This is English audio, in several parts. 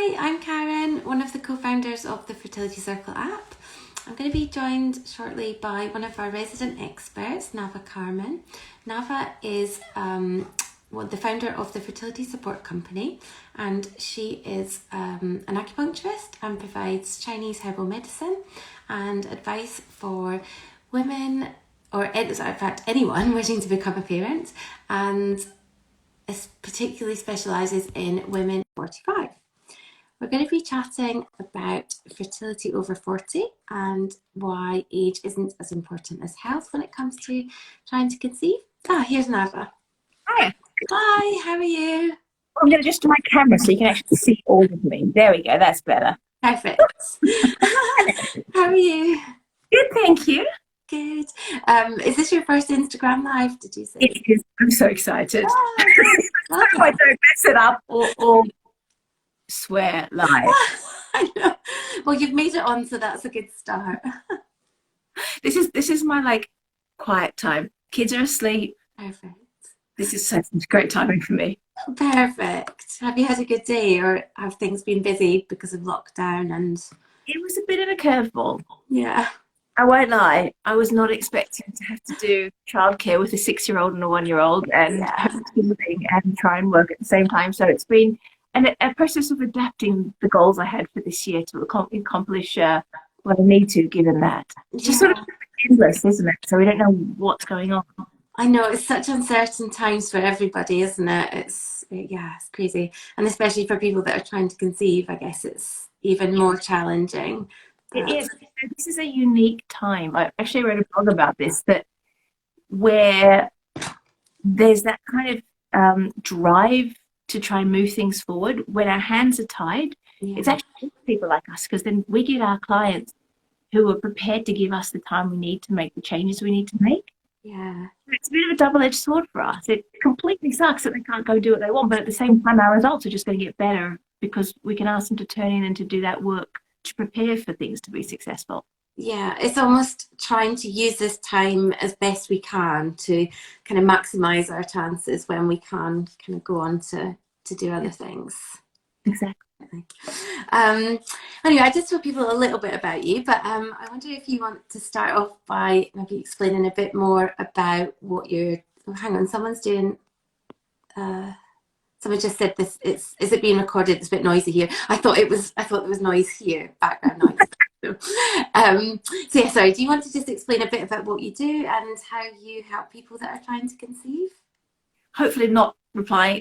Hi, I'm Karen, one of the co-founders of the Fertility Circle app. I'm going to be joined shortly by one of our resident experts, Nava Carmen. Nava is the founder of the Fertility Support Company, and she is an acupuncturist and provides Chinese herbal medicine and advice for women, or in fact anyone wishing to become a parent, and particularly specialises in women 45. We're going to be chatting about fertility over 40 and why age isn't as important as health when it comes to trying to conceive. Here's Nava. Hi. Hi, how are you? I'm going to adjust my camera so you can actually see all of me. There we go. That's better. Perfect. How are you? Good, thank you. Good. Is this your first Instagram live, did you say? It is. I'm so excited. Oh, I hope I don't mess it up or swear live. I know. Well, you've made it on, so that's a good start. This is my quiet time. Kids are asleep. Perfect. This is such great timing for me. Perfect. Have you had a good day, or have things been busy because of lockdown? And it was a bit of a curveball. Yeah. I won't lie. I was not expecting to have to do childcare with a 6-year-old and a 1-year-old and homeschooling and try and work at the same time. So it's been a process of adapting the goals I had for this year to accomplish what I need to, given that. It's just sort of endless, isn't it? So we don't know what's going on. I know, it's such uncertain times for everybody, isn't it? It's crazy. And especially for people that are trying to conceive, I guess it's even more challenging. It is. This is a unique time. I actually wrote a blog about this, that where there's that kind of drive to try and move things forward. When our hands are tied, it's actually people like us, because then we get our clients who are prepared to give us the time we need to make the changes we need to make. Yeah. It's a bit of a double-edged sword for us. It completely sucks that they can't go do what they want, but at the same time, our results are just going to get better because we can ask them to turn in and to do that work to prepare for things to be successful. Yeah, it's almost trying to use this time as best we can to kind of maximize our chances when we can kind of go on to do other things. Exactly. Anyway, I just told people a little bit about you, but I wonder if you want to start off by maybe explaining a bit more about what you're. Oh, hang on, someone's doing. Someone just said this. Is it being recorded? It's a bit noisy here. I thought there was noise here, background noise. So yeah, sorry. Do you want to just explain a bit about what you do and how you help people that are trying to conceive? Hopefully not replying,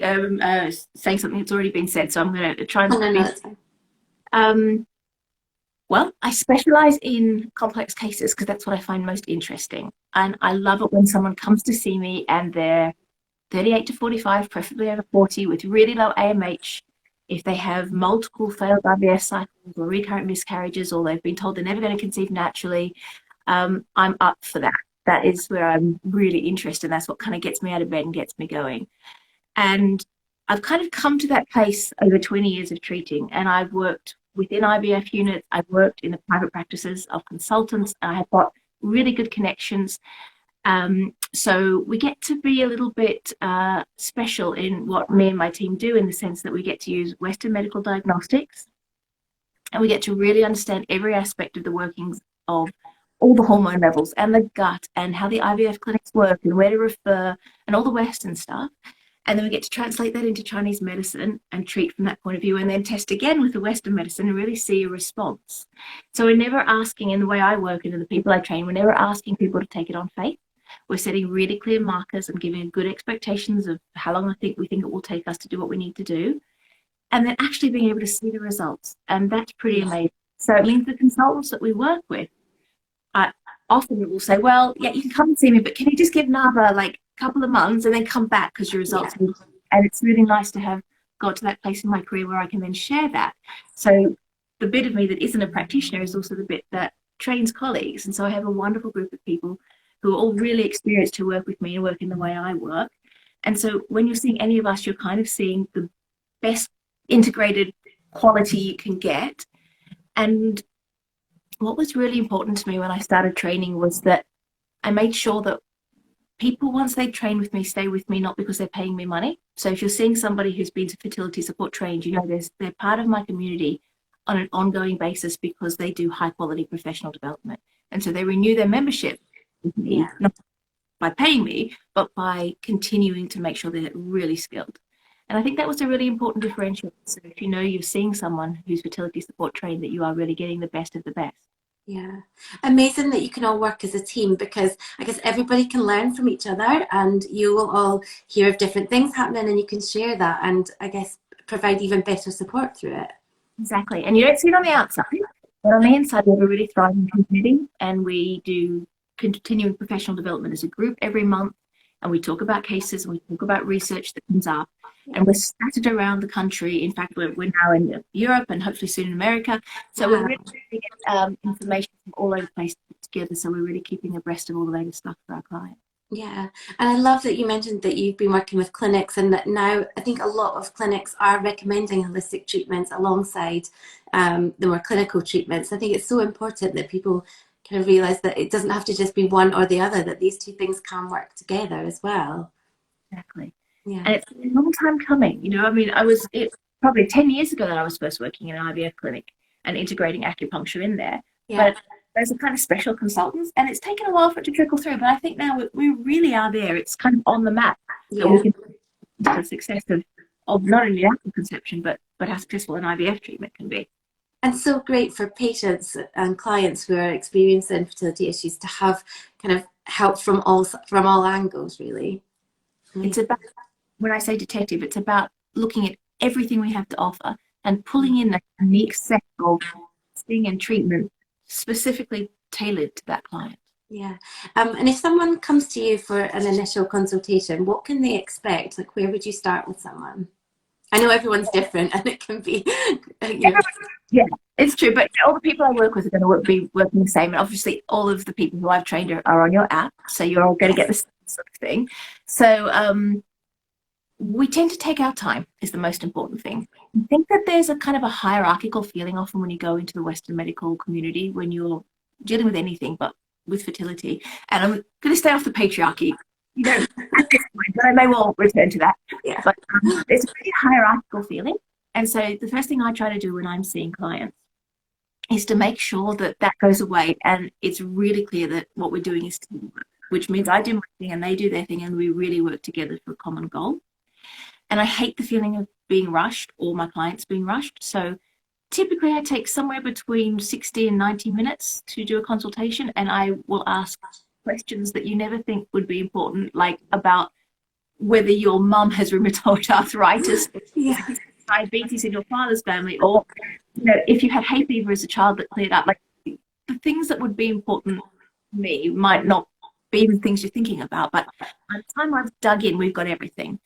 saying something that's already been said. So I'm going to try and. No, that's fine. Well, I specialize in complex cases because that's what I find most interesting. And I love it when someone comes to see me and they're 38 to 45, preferably over 40, with really low AMH. If they have multiple failed IVF cycles or recurrent miscarriages, or they've been told they're never going to conceive naturally, I'm up for that. That is where I'm really interested. That's what kind of gets me out of bed and gets me going. And I've kind of come to that place over 20 years of treating, and I've worked within IVF units. I've worked in the private practices of consultants, and I have got really good connections. So we get to be a little bit special in what me and my team do, in the sense that we get to use Western medical diagnostics, and we get to really understand every aspect of the workings of all the hormone levels and the gut and how the IVF clinics work and where to refer and all the Western stuff. And then we get to translate that into Chinese medicine and treat from that point of view, and then test again with the Western medicine and really see a response. So we're never asking, in the way I work and in the people I train, we're never asking people to take it on faith. We're setting really clear markers and giving good expectations of how long we think it will take us to do what we need to do, and then actually being able to see the results. And that's pretty amazing. So it means the consultants that we work with, often will say, well, yeah, you can come and see me, but can you just give Nava a couple of months and then come back because your results are. And it's really nice to have got to that place in my career where I can then share that. So the bit of me that isn't a practitioner is also the bit that trains colleagues. And so I have a wonderful group of people who are all really experienced to work with me and work in the way I work. And so when you're seeing any of us, you're kind of seeing the best integrated quality you can get. And what was really important to me when I started training was that I made sure that people, once they train with me, stay with me, not because they're paying me money. So if you're seeing somebody who's been to fertility support trained, you know, they're part of my community on an ongoing basis because they do high quality professional development. And so they renew their membership with me, not by paying me, but by continuing to make sure they're really skilled. And I think that was a really important differential. So if you know you're seeing someone who's fertility support trained, that you are really getting the best of the best. Yeah, amazing that you can all work as a team, because I guess everybody can learn from each other, and you will all hear of different things happening, and you can share that, and I guess provide even better support through it. Exactly. And you don't see it on the outside, but on the inside, we have a really thriving community, and we do continuing professional development as a group every month. And we talk about cases, and we talk about research that comes up. And we're scattered around the country. In fact, we're now in Europe and hopefully soon in America. So we're really getting information from all over the place together. So we're really keeping abreast of all the latest stuff for our clients. Yeah, and I love that you mentioned that you've been working with clinics, and that now I think a lot of clinics are recommending holistic treatments alongside the more clinical treatments. I think it's so important that people kind of realize that it doesn't have to just be one or the other, that these two things can work together as well. Exactly. Yeah. And it's a long time coming. You know, I mean, it's probably 10 years ago that I was first working in an IVF clinic and integrating acupuncture in there. Yeah. But those are kind of special consultants, and it's taken a while for it to trickle through. But I think now we really are there. It's kind of on the map that we can the success of not only natural conception, but how successful an IVF treatment can be. And so great for patients and clients who are experiencing fertility issues to have kind of help from all angles, really. It's about, when I say detective, it's about looking at everything we have to offer and pulling in a unique set of testing and treatment specifically tailored to that client. Yeah. And if someone comes to you for an initial consultation, what can they expect? Like, where would you start with someone? I know everyone's different, and it can be, you know. Yeah, it's true. But all the people I work with are going to be working the same. And obviously, all of the people who I've trained are on your app. So you're all going to get the same sort of thing. So we tend to take our time is the most important thing. I think that there's a kind of a hierarchical feeling often when you go into the Western medical community, when you're dealing with anything but with fertility. And I'm going to stay off the patriarchy, you know, at this point, but I may well return to that. Yeah. But there's a pretty hierarchical feeling. And so the first thing I try to do when I'm seeing clients is to make sure that that goes away, and it's really clear that what we're doing is teamwork, which means I do my thing and they do their thing, and we really work together for a common goal. And I hate the feeling of being rushed or my clients being rushed. So typically I take somewhere between 60 and 90 minutes to do a consultation, and I will ask questions that you never think would be important, like about whether your mum has rheumatoid arthritis, diabetes in your father's family, or you know, if you had hay fever as a child that cleared up. Like, the things that would be important to me might not be even things you're thinking about, but by the time I've dug in, we've got everything.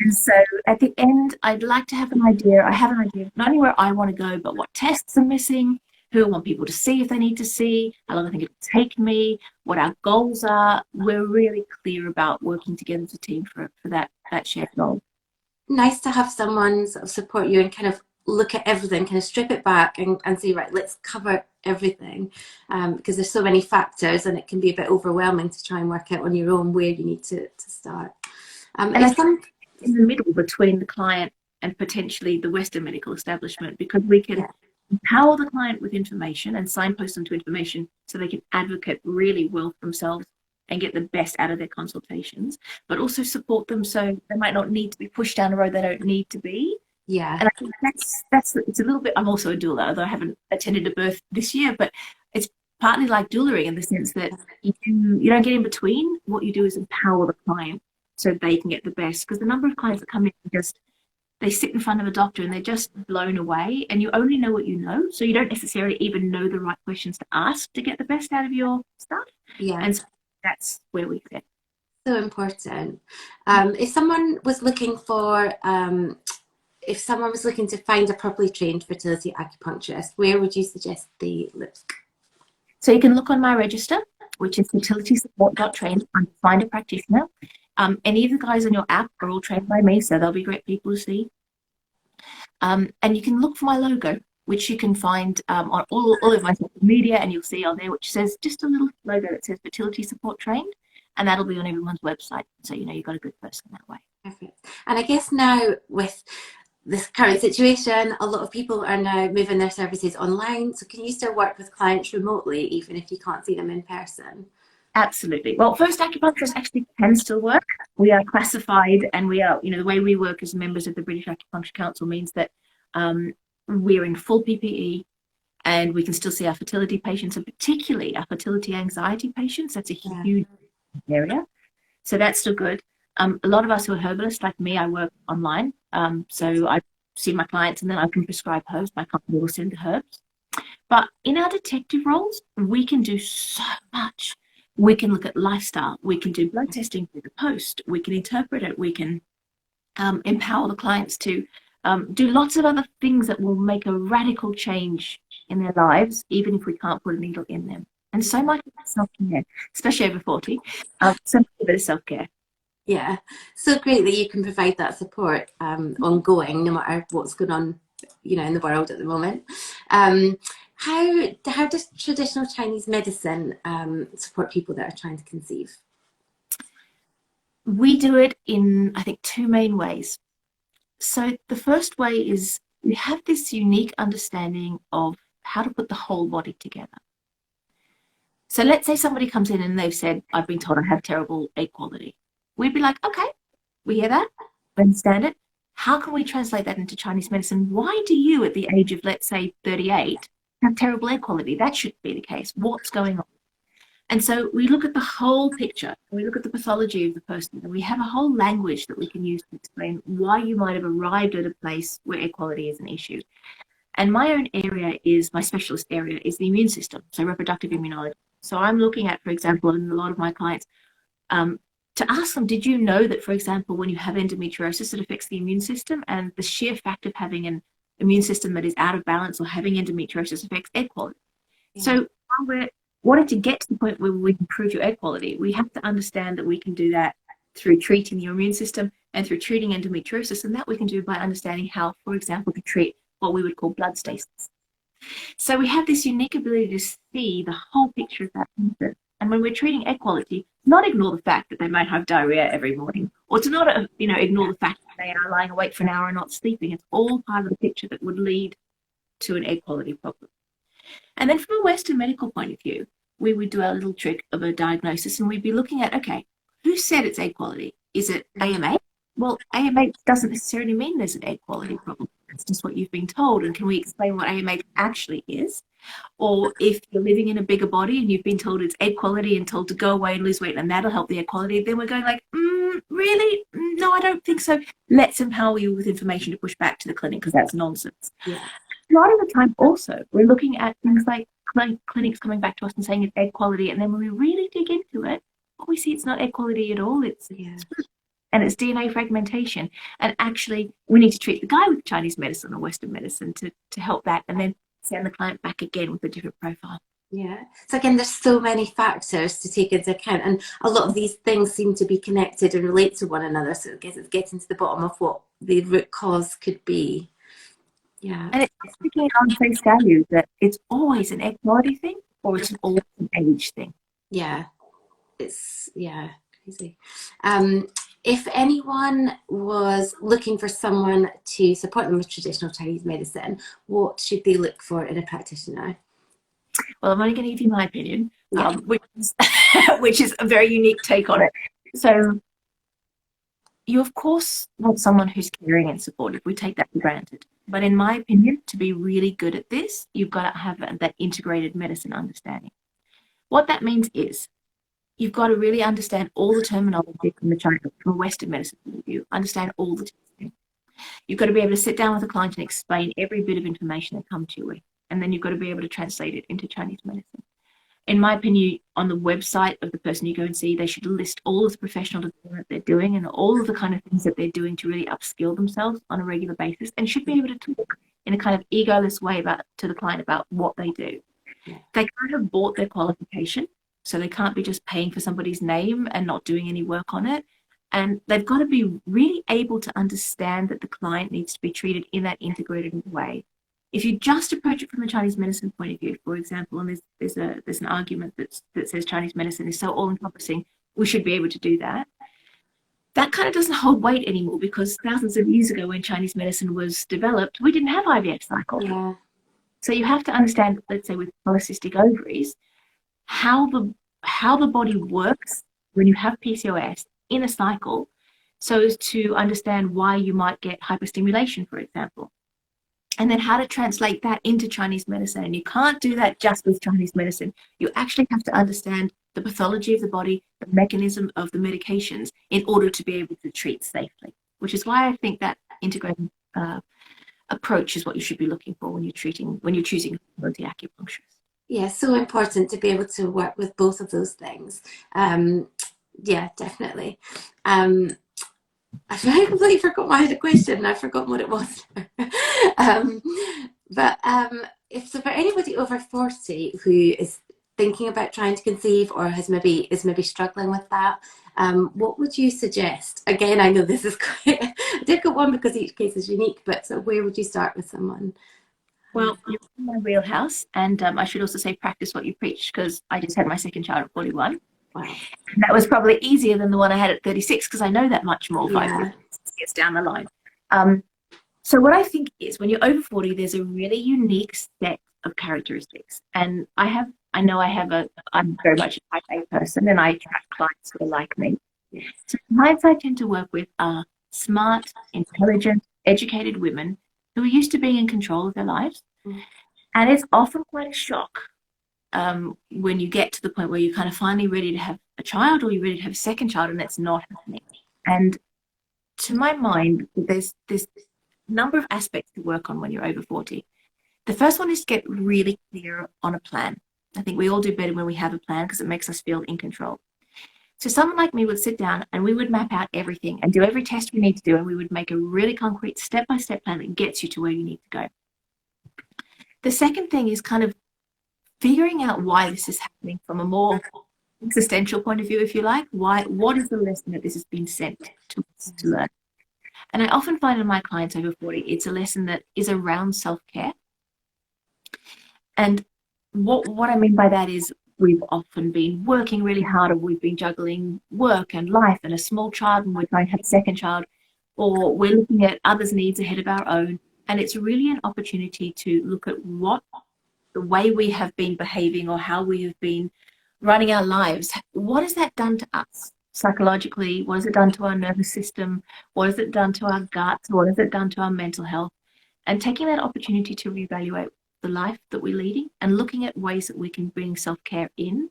And so at the end, I'd like to have an idea. I have an idea not only where I want to go, but what tests are missing, who I want people to see if they need to see, how long I think it will take me, what our goals are. We're really clear about working together as a team for that shared goal. Nice to have someone sort of support you and kind of look at everything, kind of strip it back and say, right, let's cover everything, because there's so many factors, and it can be a bit overwhelming to try and work out on your own where you need to start. And I think in the middle between the client and potentially the Western medical establishment, because we can empower the client with information and signpost them to information so they can advocate really well for themselves and get the best out of their consultations, but also support them so they might not need to be pushed down a road they don't need to be. Yeah. And I think that's it's a little bit, I'm also a doula, although I haven't attended a birth this year, but it's partly like doulaing in the sense that you don't get in between. What you do is empower the client so they can get the best, because the number of clients that come in just, they sit in front of a doctor and they're just blown away, and you only know what you know, so you don't necessarily even know the right questions to ask to get the best out of your stuff. Yeah. And so that's where we fit. So important. If someone was looking to find a properly trained fertility acupuncturist, where would you suggest they look? So you can look on my register, which is fertilitysupport.trained, and find a practitioner. Any of the guys on your app are all trained by me, so they'll be great people to see. And you can look for my logo, which you can find on all of my social media, and you'll see on there, which says just a little logo that says Fertility Support Trained. and that'll be on everyone's website. So, you know, you've got a good person that way. Perfect. And I guess now with this current situation, a lot of people are now moving their services online. So can you still work with clients remotely, even if you can't see them in person? Absolutely. Well, first acupuncturists actually can still work. We are classified, and we are, you know, the way we work as members of the British Acupuncture Council means that we're in full PPE, and we can still see our fertility patients, and particularly our fertility anxiety patients. That's a huge area. So that's still good. A lot of us who are herbalists, like me, I work online. So I see my clients and then I can prescribe herbs. My company will send the herbs. But in our detective roles, we can do so much. We can look at lifestyle. We can do blood testing through the post. We can interpret it. We can empower the clients to do lots of other things that will make a radical change in their lives, even if we can't put a needle in them. And so much self-care, especially over 40, so much of it is self-care. Yeah, so great that you can provide that support ongoing, no matter what's going on, you know, in the world at the moment. How does traditional Chinese medicine support people that are trying to conceive? We do it in, I think, two main ways. So the first way is we have this unique understanding of how to put the whole body together. So let's say somebody comes in and they've said, I've been told I have terrible egg quality. We'd be like, okay, we hear that, we understand it. How can we translate that into Chinese medicine? Why do you, at the age of, let's say, 38, have terrible egg quality? That shouldn't be the case. What's going on? And so we look at the whole picture. We look at the pathology of the person, and we have a whole language that we can use to explain why you might have arrived at a place where egg quality is an issue. And my own area is, my specialist area is the immune system, so reproductive immunology. So I'm looking at, for example, in a lot of my clients, to ask them, did you know that, for example, when you have endometriosis, it affects the immune system, and the sheer fact of having an immune system that is out of balance or having endometriosis affects egg quality. Yeah. So while we're wanting to get to the point where we can improve your egg quality, we have to understand that we can do that through treating your immune system and through treating endometriosis, and that we can do by understanding how, for example, to treat what we would call blood stasis. So we have this unique ability to see the whole picture of that person. And when we're treating egg quality, not ignore the fact that they might have diarrhea every morning, or to not, ignore the fact that they are lying awake for an hour and not sleeping. It's all part of the picture that would lead to an egg quality problem. And then from a Western medical point of view, we would do our little trick of a diagnosis, and we'd be looking at, okay, who said it's egg quality? Is it AMH? Well, AMH doesn't necessarily mean there's an egg quality problem. It's just what you've been told. And can we explain what AMH actually is? Or if you're living in a bigger body and you've been told it's egg quality and told to go away and lose weight and that'll help the egg quality, then we're going like, really? No, I don't think so. Let's empower you with information to push back to the clinic, because that's nonsense. Yeah. A lot of the time also, we're looking at things like clinics coming back to us and saying it's egg quality, and then when we really dig into it, we see it's not egg quality at all. It's DNA fragmentation. And actually, we need to treat the guy with Chinese medicine or Western medicine to help that, and then send the client back again with a different profile. Yeah. So again, there's so many factors to take into account, and a lot of these things seem to be connected and relate to one another. So I guess it's getting to the bottom of what the root cause could be. Yeah. And it's taking on face value that it's always an egg quality thing, or it's always an age thing. Yeah. It's crazy. If anyone was looking for someone to support them with traditional Chinese medicine, what should they look for in a practitioner? Well, I'm only going to give you my opinion, which is a very unique take on it. So you, of course, want someone who's caring and supportive. We take that for granted. But in my opinion, to be really good at this, you've got to have that integrated medicine understanding. What that means is you've got to really understand all the terminology from a Western medicine point of view, understand all the testing. You've got to be able to sit down with a client and explain every bit of information that comes to you with, and then you've got to be able to translate it into Chinese medicine. In my opinion, on the website of the person you go and see, they should list all of the professional development they're doing and all of the kind of things that they're doing to really upskill themselves on a regular basis, and should be able to talk in a kind of egoless way to the client about what they do. They kind of bought their qualification, so they can't be just paying for somebody's name and not doing any work on it. And they've got to be really able to understand that the client needs to be treated in that integrated way. If you just approach it from a Chinese medicine point of view, for example, and there's an argument that says Chinese medicine is so all-encompassing, we should be able to do that. That kind of doesn't hold weight anymore, because thousands of years ago when Chinese medicine was developed, we didn't have IVF cycles. Yeah. So you have to understand, let's say with polycystic ovaries, how the body works when you have PCOS in a cycle, so as to understand why you might get hyperstimulation, for example, and then how to translate that into Chinese medicine. And you can't do that just with Chinese medicine. You actually have to understand the pathology of the body, the mechanism of the medications, in order to be able to treat safely, which is why I think that integrated approach is what you should be looking for when you're choosing a fertility acupuncturist. Yeah, so important to be able to work with both of those things. Yeah, definitely. I completely forgot I had a question and I've forgotten what it was. But if so, for anybody over 40 who is thinking about trying to conceive or is maybe struggling with that, what would you suggest? Again, I know this is quite a difficult one because each case is unique, but so where would you start with someone? Well, you're in my wheelhouse, and I should also say practice what you preach, because I just had my second child at 41. Wow. And that was probably easier than the one I had at 36, because I know that much more 5 years down the line. So what I think is, when you're over 40, there's a really unique set of characteristics. And I'm very much a type A person, and I attract clients who are like me. So the clients I tend to work with are smart, intelligent, educated women who are used to being in control of their lives. And it's often quite a shock when you get to the point where you're kind of finally ready to have a child, or you're ready to have a second child, and that's not happening. And to my mind, there's this number of aspects to work on when you're over 40. The first one is to get really clear on a plan. I think we all do better when we have a plan, because it makes us feel in control. So someone like me would sit down and we would map out everything and do every test we need to do, and we would make a really concrete step-by-step plan that gets you to where you need to go. The second thing is kind of figuring out why this is happening from a more existential point of view, if you like. What is the lesson that this has been sent to us to learn? And I often find in my clients over 40, it's a lesson that is around self-care. And what I mean by that is, we've often been working really hard, or we've been juggling work and life and a small child, and we're trying to have a second child, or we're looking at others' needs ahead of our own. And it's really an opportunity to look at what the way we have been behaving, or how we have been running our lives, what has that done to us psychologically? What has it done to our nervous system? What has it done to our guts? What has it done to our mental health? And taking that opportunity to reevaluate the life that we're leading, and looking at ways that we can bring self-care in,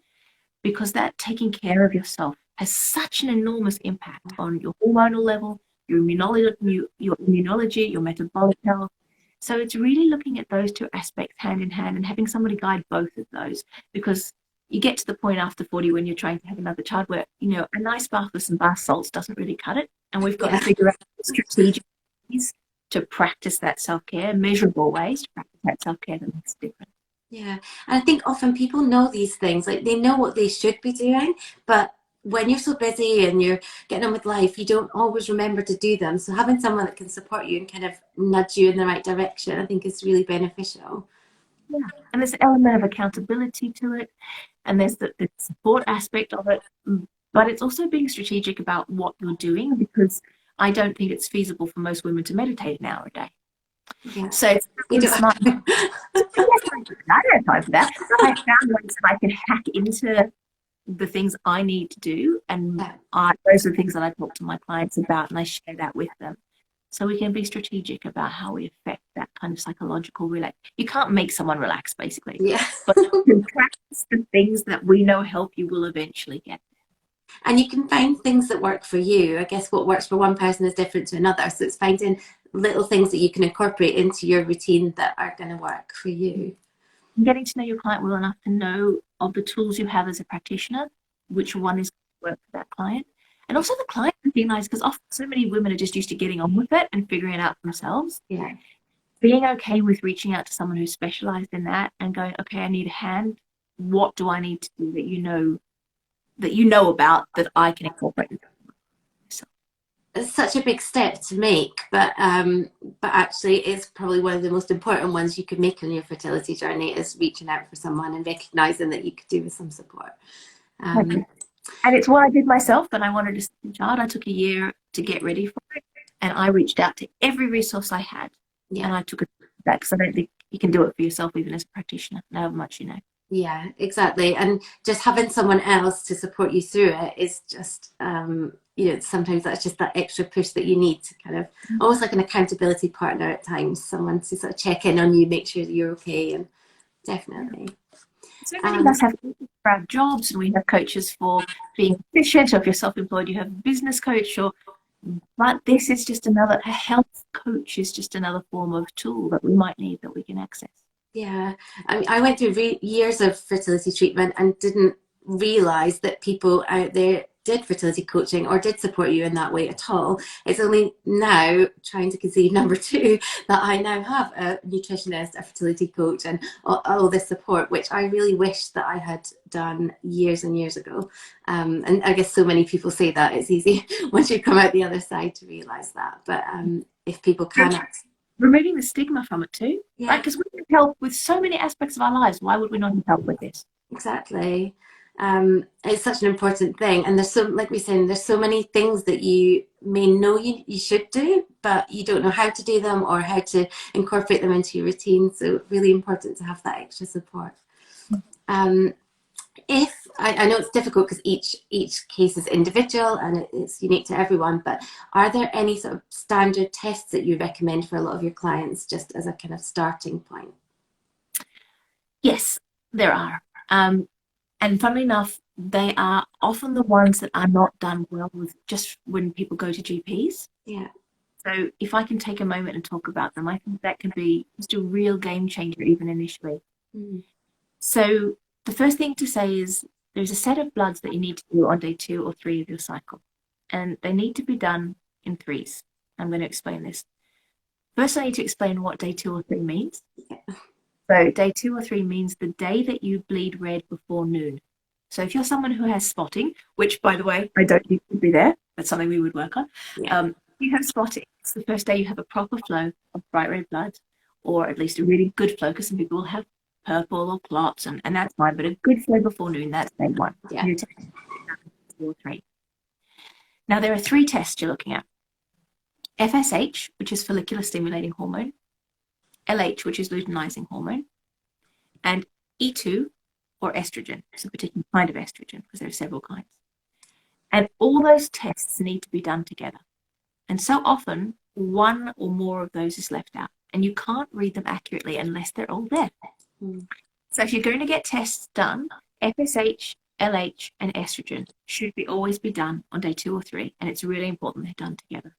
because that taking care of yourself has such an enormous impact on your hormonal level, your immunology, your metabolic health. So it's really looking at those two aspects hand in hand, and having somebody guide both of those, because you get to the point after 40 when you're trying to have another child where, a nice bath with some bath salts doesn't really cut it. And we've got to figure out strategic ways to practice that self-care, measurable ways to practice that self-care that makes a difference. Yeah, and I think often people know these things, like they know what they should be doing, but when you're so busy and you're getting on with life, you don't always remember to do them. So having someone that can support you and kind of nudge you in the right direction, I think is really beneficial. Yeah, and there's an element of accountability to it, and there's the support aspect of it, but it's also being strategic about what you're doing, because I don't think it's feasible for most women to meditate an hour a day. Yeah. So it's being smart. I don't have time for that. I found ways that I can hack into the things I need to do, and those are the things that I talk to my clients about, and I share that with them. So we can be strategic about how we affect that kind of psychological relax. You can't make someone relax, basically. Yeah. But you can practice the things that we know help you will eventually get there. And you can find things that work for you. I guess what works for one person is different to another. So it's finding little things that you can incorporate into your routine that are going to work for you. Getting to know your client well enough to know of the tools you have as a practitioner, which one is going to work for that client. And also the client recognize, because often so many women are just used to getting on with it and figuring it out themselves. Yeah. Being okay with reaching out to someone who's specialized in that and going, okay, I need a hand. What do I need to do that you know about that I can incorporate? So. It's such a big step to make, but actually it's probably one of the most important ones you could make on your fertility journey, is reaching out for someone and recognizing that you could do with some support. And it's what I did myself, but I wanted a second child. I took a year to get ready for it, and I reached out to every resource I had, Yeah. and I took it back because I don't think you can do it for yourself, even as a practitioner, however much you know. Yeah, exactly. And just having someone else to support you through it is just, sometimes that's just that extra push that you need to kind of, almost like an accountability partner at times, someone to sort of check in on you, make sure that you're okay. And definitely. So many of us have coaches for our jobs, and we have coaches for being efficient, or if you're self-employed, you have a business coach, but this is just a health coach is just another form of tool that we might need that we can access. Yeah, I mean, I went through years of fertility treatment and didn't realize that people out there did fertility coaching or did support you in that way at all. It's only now, trying to conceive number two, that I now have a nutritionist, a fertility coach, and all this support, which I really wish that I had done years and years ago. And I guess so many people say that it's easy once you come out the other side to realize that. But if people cannot. Removing the stigma from it too, Yeah. right? Because we can help with so many aspects of our lives. Why would we not help with this? Exactly. It's such an important thing. And there's so, like we said, there's so many things that you may know you should do, but you don't know how to do them or how to incorporate them into your routine. So really important to have that extra support. If I know it's difficult because each case is individual and it's unique to everyone, but are there any sort of standard tests that you recommend for a lot of your clients just as a kind of starting point? Yes, there are. And funnily enough, they are often the ones that are not done well with just when people go to GPs. Yeah. So if I can take a moment and talk about them, I think that can be just a real game changer even initially. Mm. So the first thing to say is there's a set of bloods that you need to do on day 2 or 3 of your cycle, and they need to be done in threes. I'm going to explain this. First, I need to explain what day 2 or 3 means. Yeah. So day 2 or 3 means the day that you bleed red before noon. So if you're someone who has spotting, which, by the way, I don't need to be there, that's something we would work on. Yeah. If you have spotting, it's the first day you have a proper flow of bright red blood, or at least a really good flow, because some people will have purple or clots, and that's fine, but a good flow before noon, that's day 1. Yeah. 2 or 3. Now, there are 3 tests you're looking at. FSH, which is follicular stimulating hormone, LH, which is luteinizing hormone, and E2, or estrogen. It's a particular kind of estrogen because there are several kinds. And all those tests need to be done together. And so often, one or more of those is left out, and you can't read them accurately unless they're all there. Mm. So if you're going to get tests done, FSH, LH, and estrogen should always be done on day 2 or 3, and it's really important they're done together.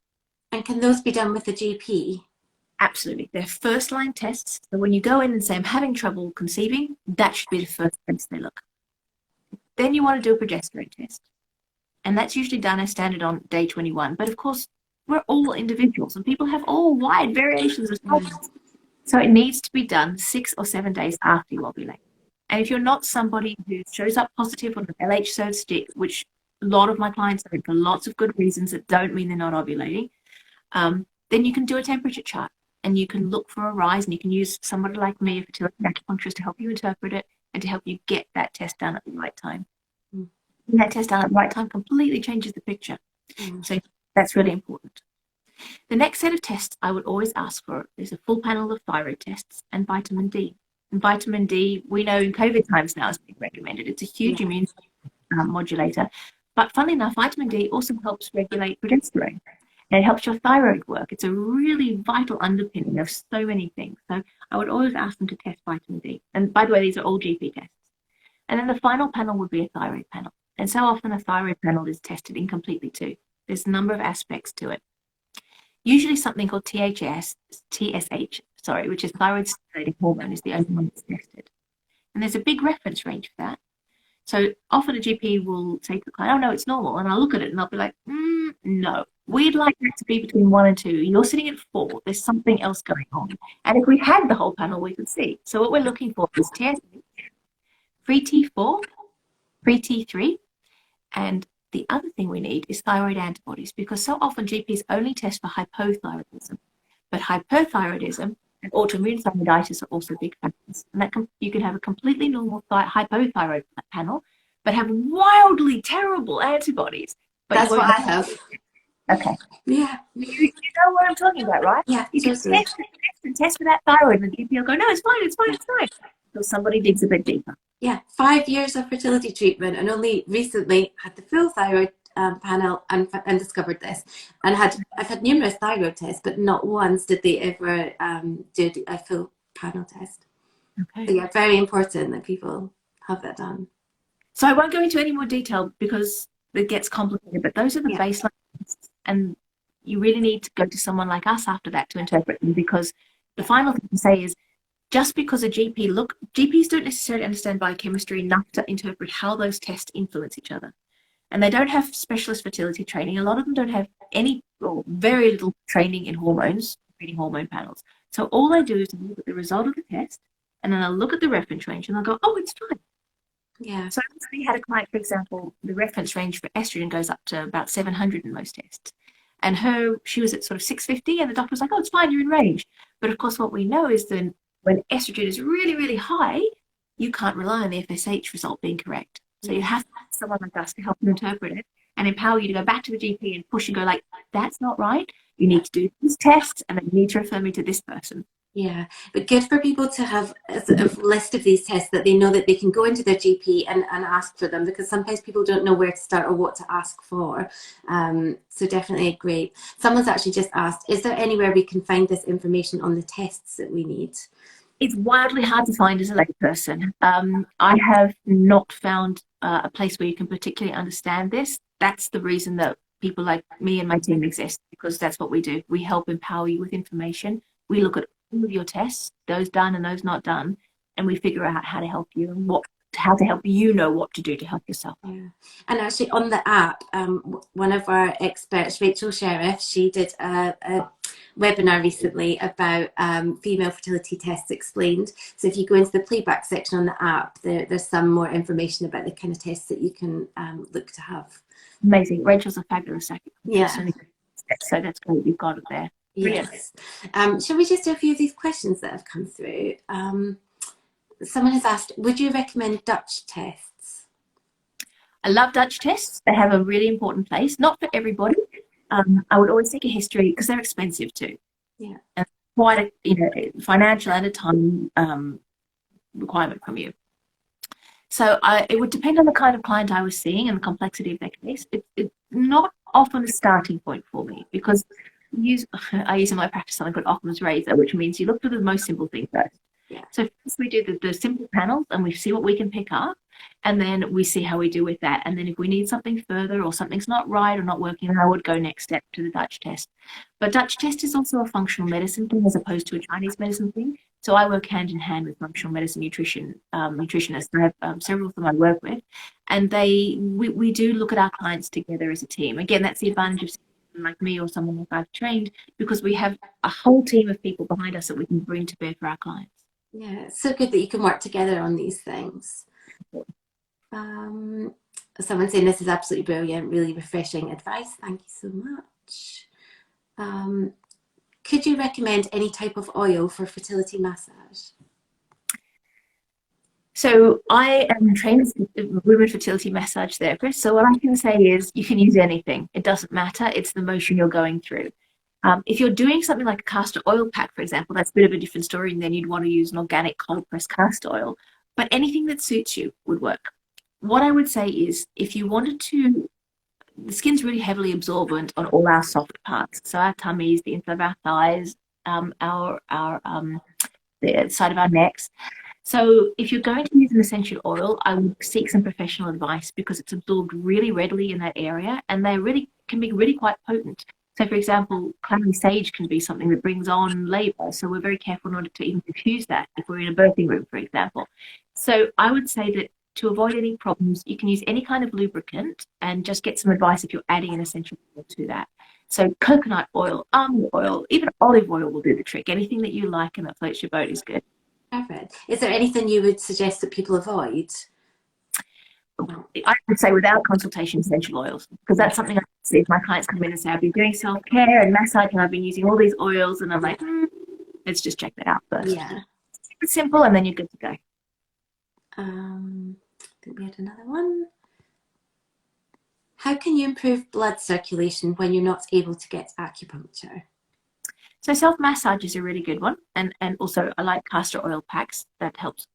And can those be done with the GP? Absolutely. They're first line tests. So when you go in and say, I'm having trouble conceiving, that should be the first place they look. Then you want to do a progesterone test. And that's usually done as standard on day 21. But of course, we're all individuals and people have all wide variations of cycles. So it needs to be done 6 or 7 days after you ovulate. And if you're not somebody who shows up positive on an LH surge stick, which a lot of my clients are for lots of good reasons that don't mean they're not ovulating, then you can do a temperature chart and you can look for a rise, and you can use somebody like me, a fertility acupuncturist, to help you interpret it and to help you get that test done at the right time. Mm. And that test done at the right time completely changes the picture. Mm. So that's really important. The next set of tests I would always ask for is a full panel of thyroid tests and vitamin D. And vitamin D, we know in COVID times now is being recommended. It's a huge immune modulator. But funnily enough, vitamin D also helps regulate progesterone. And it helps your thyroid work. It's a really vital underpinning of so many things. So I would always ask them to test vitamin D. And by the way, these are all GP tests. And then the final panel would be a thyroid panel. And so often a thyroid panel is tested incompletely too. There's a number of aspects to it. Usually something called TSH, which is thyroid stimulating hormone, is the only one that's tested. And there's a big reference range for that. So often a GP will say to the client, oh no, it's normal. And I'll look at it and I'll be like, no, we'd like that to be between 1 and 2. You're sitting at 4. There's something else going on. And if we had the whole panel, we could see. So what we're looking for is TSH, free T4, free T3, and the other thing we need is thyroid antibodies, because so often GPs only test for hypothyroidism. But hypothyroidism and autoimmune thyroiditis are also big factors. And you can have a completely normal hypothyroid panel, but have wildly terrible antibodies. But you That's won't what I know. have. Okay. Yeah. You know what I'm talking about, right? Yeah, You can totally. test for that thyroid, and the GP will go, no, it's fine, it's fine, it's fine. So somebody digs a bit deeper. Yeah, 5 years of fertility treatment, and only recently had the full thyroid panel and discovered this. And I've had numerous thyroid tests, but not once did they ever do a full panel test. Okay. So yeah, very important that people have that done. So I won't go into any more detail because it gets complicated, but those are the Yeah. baseline tests, and you really need to go to someone like us after that to interpret them, because the final thing to say is, just because GPs don't necessarily understand biochemistry enough to interpret how those tests influence each other. And they don't have specialist fertility training. A lot of them don't have any or very little training in hormones, reading hormone panels. So all they do is look at the result of the test, and then they'll look at the reference range and they'll go, oh, it's fine. Yeah. So we had a client, for example, the reference range for estrogen goes up to about 700 in most tests. And she was at sort of 650, and the doctor was like, oh, it's fine, you're in range. But of course, what we know is that when estrogen is really, really high, you can't rely on the FSH result being correct. So you have to have someone like us to help you interpret it and empower you to go back to the GP and push and go like, that's not right. You need to do these tests, and then you need to refer me to this person. Yeah, but good for people to have a sort of list of these tests that they know that they can go into their GP and ask for them, because sometimes people don't know where to start or what to ask for. So definitely great. Someone's actually just asked, is there anywhere we can find this information on the tests that we need? It's wildly hard to find as a layperson. I have not found a place where you can particularly understand this. That's the reason that people like me and my team exist, because that's what we do. We help empower you with information. We look at all of your tests, those done and those not done, and we figure out how to help you and how to help you know what to do to help yourself. Yeah. And actually on the app, one of our experts, Rachel Sheriff, she did a webinar recently about female fertility tests explained. So if you go into the playback section on the app, there's some more information about the kind of tests that you can look to have. Amazing. Rachel's a fabulous secretary. Yeah. So that's great. You've got it there. Yes. Shall we just do a few of these questions that have come through? Someone has asked, would you recommend Dutch tests? I love Dutch tests. They have a really important place. Not for everybody. I would always take a history, because they're expensive too. Yeah. And quite a financial and a time requirement from you. So it would depend on the kind of client I was seeing and the complexity of their case. It's not often a starting point for me, because I use in my practice something called Occam's razor, which means you look for the most simple thing first. Yeah. So first we do the simple panels, and we see what we can pick up, and then we see how we do with that. And then if we need something further, or something's not right or not working, then I would go next step to the Dutch test. But Dutch test is also a functional medicine thing as opposed to a Chinese medicine thing. So I work hand in hand with functional medicine nutritionists. I have several of them I work with, and we do look at our clients together as a team. Again, that's the advantage of someone like me or someone like I've trained, because we have a whole team of people behind us that we can bring to bear for our clients. Yeah, it's so good that you can work together on these things. Someone saying this is absolutely brilliant, really refreshing advice. Thank you so much. Could you recommend any type of oil for fertility massage? So I am trained as a women fertility massage therapist. So what I can say is you can use anything. It doesn't matter. It's the motion you're going through. If you're doing something like a castor oil pack, for example, that's a bit of a different story, and then you'd want to use an organic cold pressed castor oil. But anything that suits you would work. What I would say is, if you wanted to, the skin's really heavily absorbent on all our soft parts. So our tummies, the inside of our thighs, the side of our necks. So if you're going to use an essential oil, I would seek some professional advice, because it's absorbed really readily in that area, and they really can be really quite potent. So for example, clammy sage can be something that brings on labor. So we're very careful not to even diffuse that if we're in a birthing room, for example. So I would say that to avoid any problems, you can use any kind of lubricant, and just get some advice if you're adding an essential oil to that. So coconut oil, almond oil, even olive oil will do the trick. Anything that you like and that floats your boat is good. Perfect. Is there anything you would suggest that people avoid? I would say without consultation, essential oils, because that's something I see if my clients come in and say, I've been doing self-care and massage, and I've been using all these oils, and I'm like, let's just check that out first. Yeah. It's simple, and then you're good to go. I think we had another one. How can you improve blood circulation when you're not able to get acupuncture? So self-massage is a really good one. And also I like castor oil packs. That helps.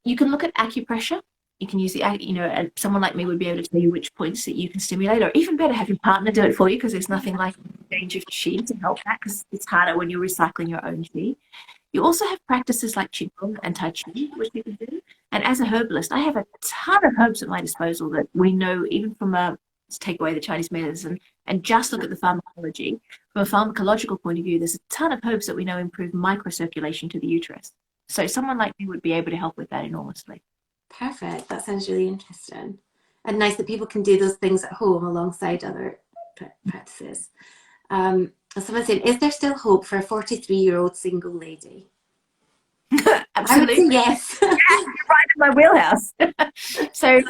You can look at acupressure. You can use the, and someone like me would be able to tell you which points that you can stimulate, or even better, have your partner do it for you, because there's nothing like exchange of chi to help that, because it's harder when you're recycling your own chi. You also have practices like Qigong and Tai Chi, which you can do. And as a herbalist, I have a ton of herbs at my disposal that we know, even from let's take away the Chinese medicine and just look at the pharmacology. From a pharmacological point of view, there's a ton of herbs that we know improve microcirculation to the uterus. So someone like me would be able to help with that enormously. Perfect. That sounds really interesting. And nice that people can do those things at home alongside other practices. Someone said, is there still hope for a 43-year-old single lady? Absolutely. I would say yes. Yeah, you're right in my wheelhouse. So,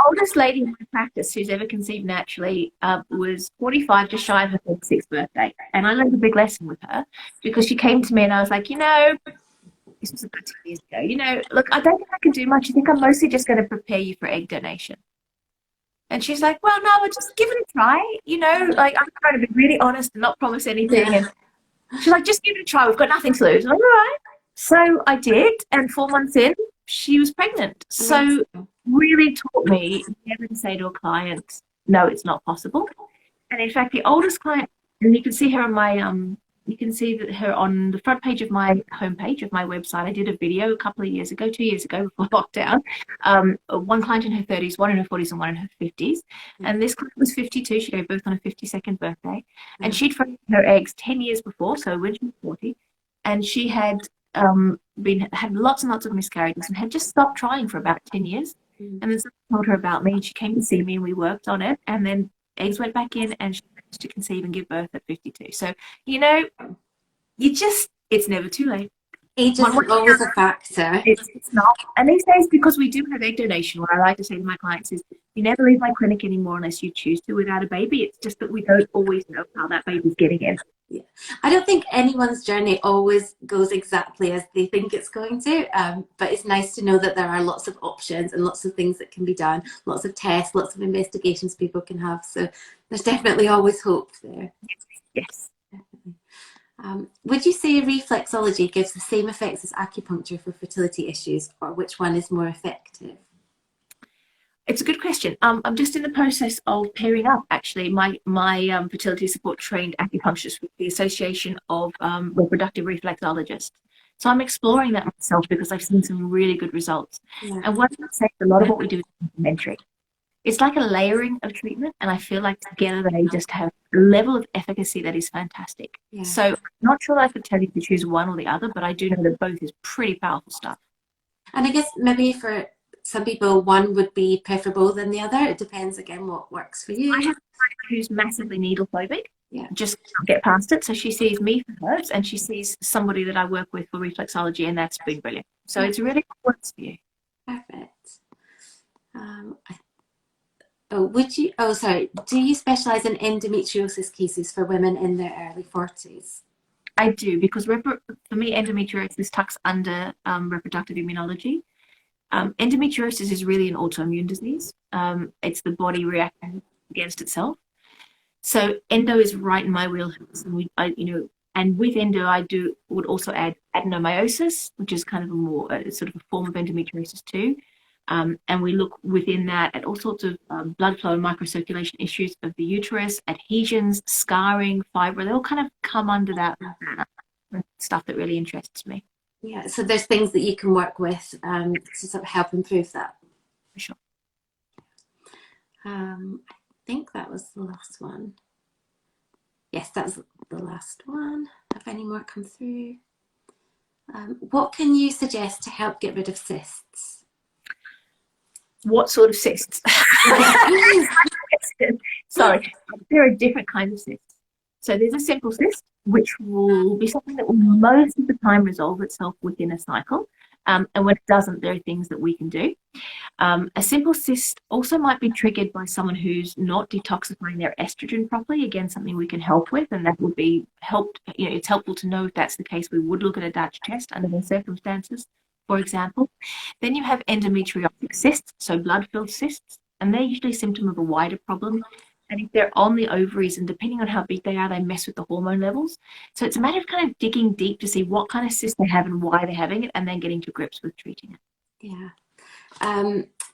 oldest lady in my practice who's ever conceived naturally was 45, just shy of her 36th birthday. And I learned a big lesson with her, because she came to me and I was like, this was about 2 years ago, look, I don't think I can do much. I think I'm mostly just going to prepare you for egg donation. And she's like, well, no, I'll just give it a try. Like, I'm trying to be really honest and not promise anything. Yeah. And she's like, just give it a try. We've got nothing to lose. I'm like, all right. So I did. And 4 months in, she was pregnant. So really taught me never to say to a client, no, it's not possible. And in fact, the oldest client, and you can see her on my, you can see that her on the front page of my homepage of my website. I did a video a couple of years ago, 2 years ago, before lockdown. One client in her 30s, one in her 40s, and one in her 50s. And this client was 52. She gave birth on her 52nd birthday. And she'd frozen her eggs 10 years before, so when she was 40. And she had had lots and lots of miscarriages and had just stopped trying for about 10 years. And then someone told her about me, and she came to see me, and we worked on it. And then eggs went back in, and she managed to conceive and give birth at 52. So, it's never too late. Age isn't always a factor. It's not. And these days, because we do have egg donation, what I like to say to my clients is, you never leave my clinic anymore unless you choose to without a baby. It's just that we don't always know how that baby's getting in. Yeah. I don't think anyone's journey always goes exactly as they think it's going to, but it's nice to know that there are lots of options and lots of things that can be done, lots of tests, lots of investigations people can have. So there's definitely always hope there. Yes. Definitely. Would you say reflexology gives the same effects as acupuncture for fertility issues, or which one is more effective? It's a good question. I'm just in the process of pairing up, actually, my fertility support trained acupuncturist with the Association of Reproductive Reflexologists. So I'm exploring that myself, because I've seen some really good results. Yeah. And what I would say, a lot of what we do is complementary. It's like a layering of treatment, and I feel like together they just have a level of efficacy that is fantastic. Yeah. So I'm not sure I could tell you to choose one or the other, but I do know that both is pretty powerful stuff. And I guess maybe for some people, one would be preferable than the other. It depends, again, what works for you. I have a client who's massively needle phobic. Yeah. Just can't get past it. So she sees me for herbs, and she sees somebody that I work with for reflexology, and that's been brilliant. So it's really what works for you. Perfect. Do you specialize in endometriosis cases for women in their early 40s? I do, because for me, endometriosis tucks under reproductive immunology. Endometriosis is really an autoimmune disease. It's the body reacting against itself. So endo is right in my wheelhouse, and with endo I would also add adenomyosis, which is kind of a more sort of a form of endometriosis too. And we look within that at all sorts of blood flow and microcirculation issues of the uterus, adhesions, scarring, fibro. They all kind of come under that stuff that really interests me. Yeah, so there's things that you can work with to sort of help improve that. For sure. I think that was the last one. Yes, that was the last one. Have any more come through? What can you suggest to help get rid of cysts? What sort of cysts? Sorry, there are different kinds of cysts. So there's a simple cyst, which will be something that will most of the time resolve itself within a cycle. And when it doesn't, there are things that we can do. A simple cyst also might be triggered by someone who's not detoxifying their estrogen properly. Again, something we can help with, and that would be helped. It's helpful to know if that's the case. We would look at a Dutch test under the circumstances, for example. Then you have endometriotic cysts, so blood-filled cysts. and they're usually a symptom of a wider problem. And if they're on the ovaries, and depending on how big they are, they mess with the hormone levels. So it's a matter of kind of digging deep to see what kind of cyst they have and why they're having it, and then getting to grips with treating it. Yeah.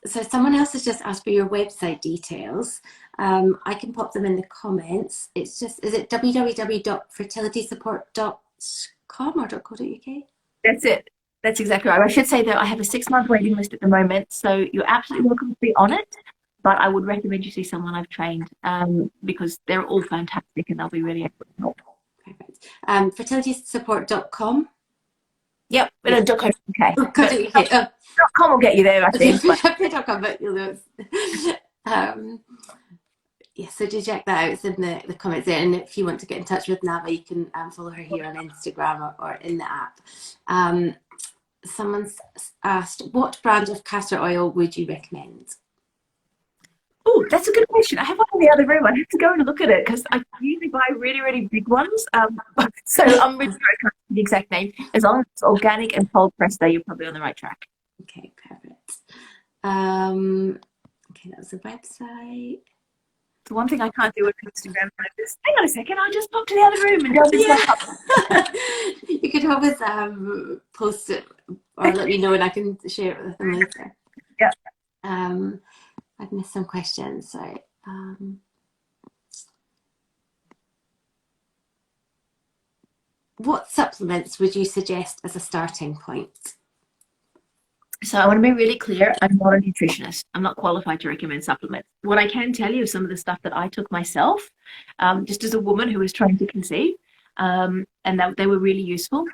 So someone else has just asked for your website details. I can pop them in the comments. It's just, is it www.fertilitysupport.com or .co.uk? That's it. That's exactly right. I should say that I have a 6-month waiting list at the moment, so you're absolutely welcome to be on it. But I would recommend you see someone I've trained, because they're all fantastic and they'll be really able to help. Perfect. Fertilitysupport.com. Yep, but Yeah. .co.uk. .co.uk. .com will get you there, I think. .com, but you'll know. Yeah, so do check that out. It's in the comments there. And if you want to get in touch with Nava, you can follow her here on Instagram or in the app. Someone's asked, what brand of castor oil would you recommend? Oh, that's a good question. I have one in the other room. I have to go and look at it because I usually buy really, really big ones. So I'm really sorry, I can't remember the exact name. As long as it's organic and cold pressed, though, you're probably on the right track. Okay, perfect. Okay, that was the website. The one thing I can't do with Instagram is, hang on a second, I'll just pop to the other room and go this stuff up. You could always post it or let me know and I can share it with them later. Yeah. I've missed some questions, so what supplements would you suggest as a starting point? So I want to be really clear, I'm not a nutritionist. I'm not qualified to recommend supplements. What I can tell you is some of the stuff that I took myself, just as a woman who was trying to conceive, and that they were really useful.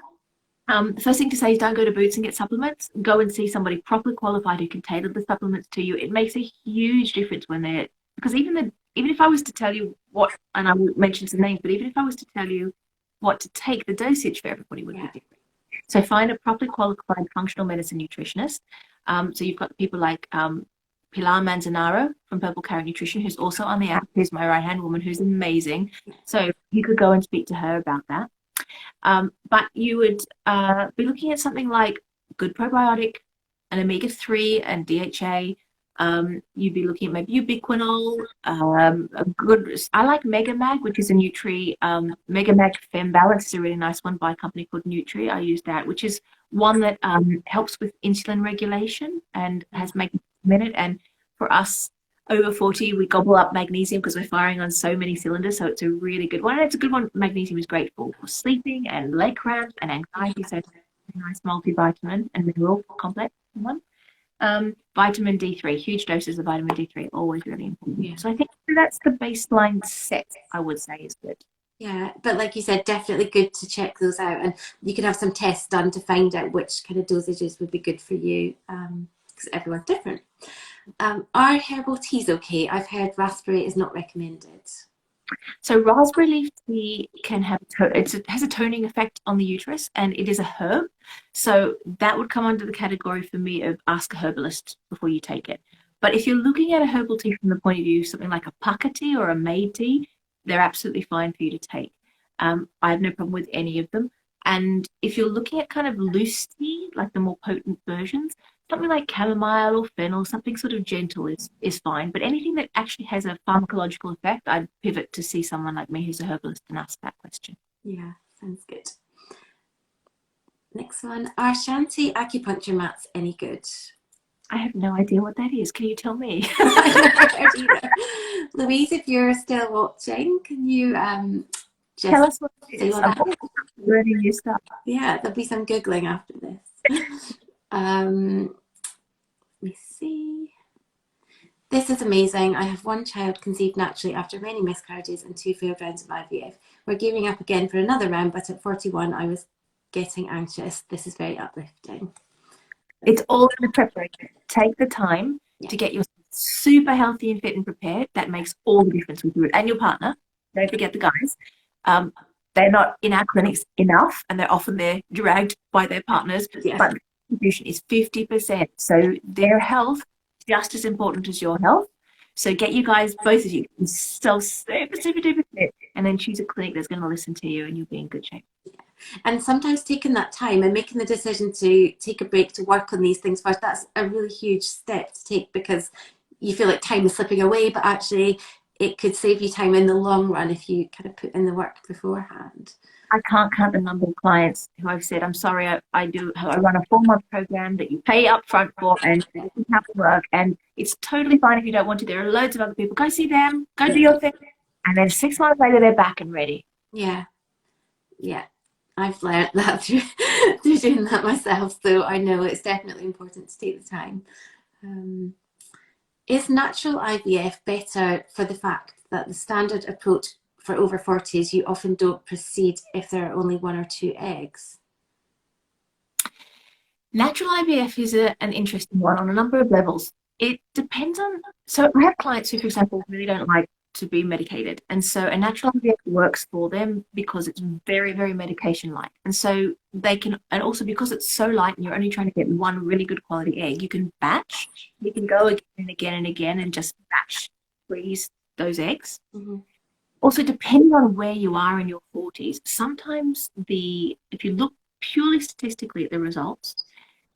The first thing to say is don't go to Boots and get supplements. Go and see somebody properly qualified who can tailor the supplements to you. It makes a huge difference when they're, because even if I was to tell you what, and I won't mention some names, but even if I was to tell you what to take, the dosage for everybody would be different. So find a properly qualified functional medicine nutritionist. So you've got people like Pilar Manzanaro from Purple Carrot Nutrition, who's also on the app, who's my right-hand woman, who's amazing. So you could go and speak to her about that. But you would be looking at something like good probiotic, an omega-3 and DHA. You'd be looking at maybe ubiquinol, a good, I like Megamag, which is a Megamag Fem Balance is a really nice one by a company called Nutri. I use that, which is one that helps with insulin regulation and has magnesium in it. And for us over 40, we gobble up magnesium because we're firing on so many cylinders. So it's a really good one. And it's a good one. Magnesium is great for sleeping and leg cramps and anxiety. So it's a nice multivitamin and mineral complex one. Vitamin D3, huge doses of vitamin D3, always really important. Yeah. So I think that's the baseline set, I would say, is good. Yeah, but like you said, definitely good to check those out, and you can have some tests done to find out which kind of dosages would be good for you, because everyone's different. Are herbal teas okay? I've heard raspberry is not recommended. So raspberry leaf tea can have it has a toning effect on the uterus, and it is a herb. So that would come under the category for me of ask a herbalist before you take it. But if you're looking at a herbal tea from the point of view something like a pucka tea or a made tea, they're absolutely fine for you to take. I have no problem with any of them. And if you're looking at kind of loose tea, like the more potent versions, something like chamomile or fennel, something sort of gentle is fine. But anything that actually has a pharmacological effect, I'd pivot to see someone like me who's a herbalist and ask that question. Yeah, sounds good. Next one, are Shanti acupuncture mats any good? I have no idea what that is. Can you tell me? Louise, if you're still watching, can you just tell us what it is? I'm learning new stuff. Yeah, there'll be some Googling after this. Let me see. This is amazing. I have one child conceived naturally after many miscarriages and 2 failed rounds of IVF. We're gearing up again for another round, but at 41, I was getting anxious. This is very uplifting. It's all in the preparation. Take the time to get yourself super healthy and fit and prepared. That makes all the difference with you and your partner. Don't forget the guys. They're not in our clinics enough, and they're often dragged by their partners. Yeah. But the contribution is 50%. So their health is just as important as your health. So get you guys, both of you, so super duper fit, and then choose a clinic that's going to listen to you, and you'll be in good shape. Yeah. And sometimes taking that time and making the decision to take a break to work on these things first, that's a really huge step to take, because you feel like time is slipping away, but actually it could save you time in the long run if you kind of put in the work beforehand. I can't count the number of clients who I've said, I'm sorry, I run a 4-month program that you pay up front for and it doesn't have to work. And it's totally fine if you don't want to. There are loads of other people. Go see them, go do your thing. And then 6 months later, they're back and ready. Yeah. Yeah. I've learned that through doing that myself. So I know it's definitely important to take the time. Is natural IVF better for the fact that the standard approach for over 40s, you often don't proceed if there are only 1 or 2 eggs? Natural IVF is an interesting one on a number of levels. It depends on, so I have clients who, for example, really don't like to be medicated. And so a natural IVF works for them because it's very, very medication-like. And so they can, and also because it's so light and you're only trying to get one really good quality egg, you can batch, you can go again and again and again and just batch freeze those eggs. Mm-hmm. Also, depending on where you are in your 40s, sometimes if you look purely statistically at the results,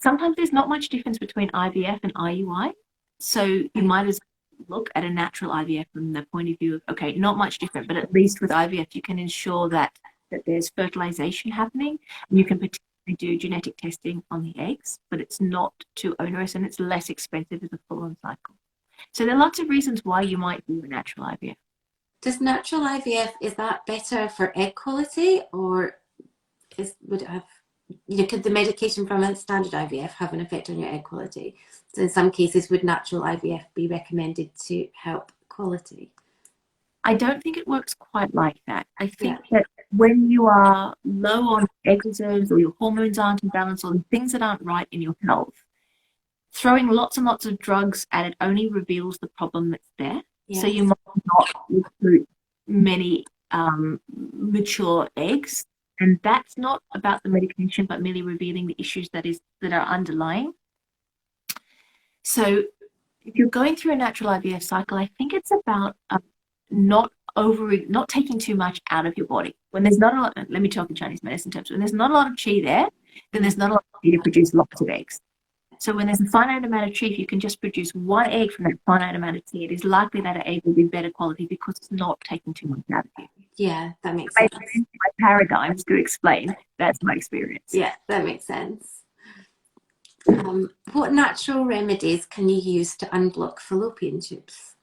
sometimes there's not much difference between IVF and IUI. So you might as well look at a natural IVF from the point of view of, okay, not much different, but at least with IVF, you can ensure that there's fertilization happening. And you can potentially do genetic testing on the eggs, but it's not too onerous and it's less expensive as a full-on cycle. So there are lots of reasons why you might do a natural IVF. Does natural IVF, is that better for egg quality, or would it have, could the medication from a standard IVF have an effect on your egg quality? So in some cases, would natural IVF be recommended to help quality? I don't think it works quite like that. I think that when you are low on egg reserves or your hormones aren't in balance or the things that aren't right in your health, throwing lots and lots of drugs at it only reveals the problem that's there. Yes. So you might not recruit many mature eggs. And that's not about the medication, but merely revealing the issues that are underlying. So if you're going through a natural IVF cycle, I think it's about not taking too much out of your body. When there's not a lot, let me talk in Chinese medicine terms, when there's not a lot of qi there, then there's not a lot of qi to produce lots of eggs. So when there's a finite amount of qi, if you can just produce one egg from that finite amount of qi, it is likely that an egg will be better quality because it's not taking too much out of you. Yeah, that makes sense. My paradigms to explain. That's my experience. Yeah, that makes sense. What natural remedies can you use to unblock fallopian tubes?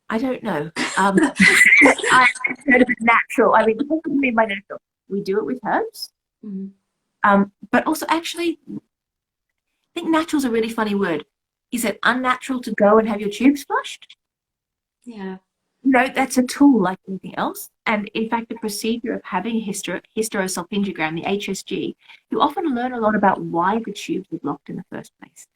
I don't know. I've heard of it natural. I mean, what do you mean by natural? We do it with herbs. Mm-hmm. But also, actually, I think natural is a really funny word. Is it unnatural to go and have your tubes flushed? Yeah. No, that's a tool like anything else. And in fact, the procedure of having a hysterosalpingogram, the HSG, you often learn a lot about why the tubes are blocked in the first place.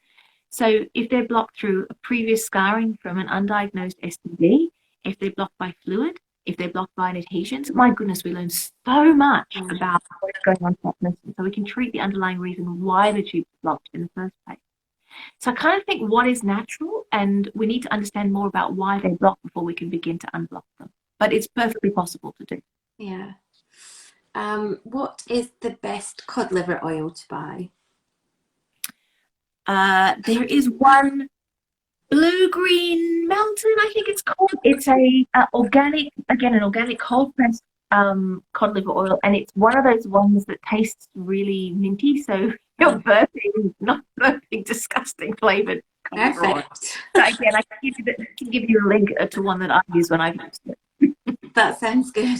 So if they're blocked through a previous scarring from an undiagnosed STD, if they're blocked by fluid, if they're blocked by an adhesions, my goodness, we learn so much about what's going on in that person. So we can treat the underlying reason why the tube is blocked in the first place. So I kind of think what is natural, and we need to understand more about why they block before we can begin to unblock them. But it's perfectly possible to do. Yeah. What is the best cod liver oil to buy? There is one, Blue Green Mountain, I think it's called. It's an organic cold pressed cod liver oil, and it's one of those ones that tastes really minty. So you're not burping disgusting flavored cod liver oil. So again, I can give you a link to one that I use when I've used it. That sounds good.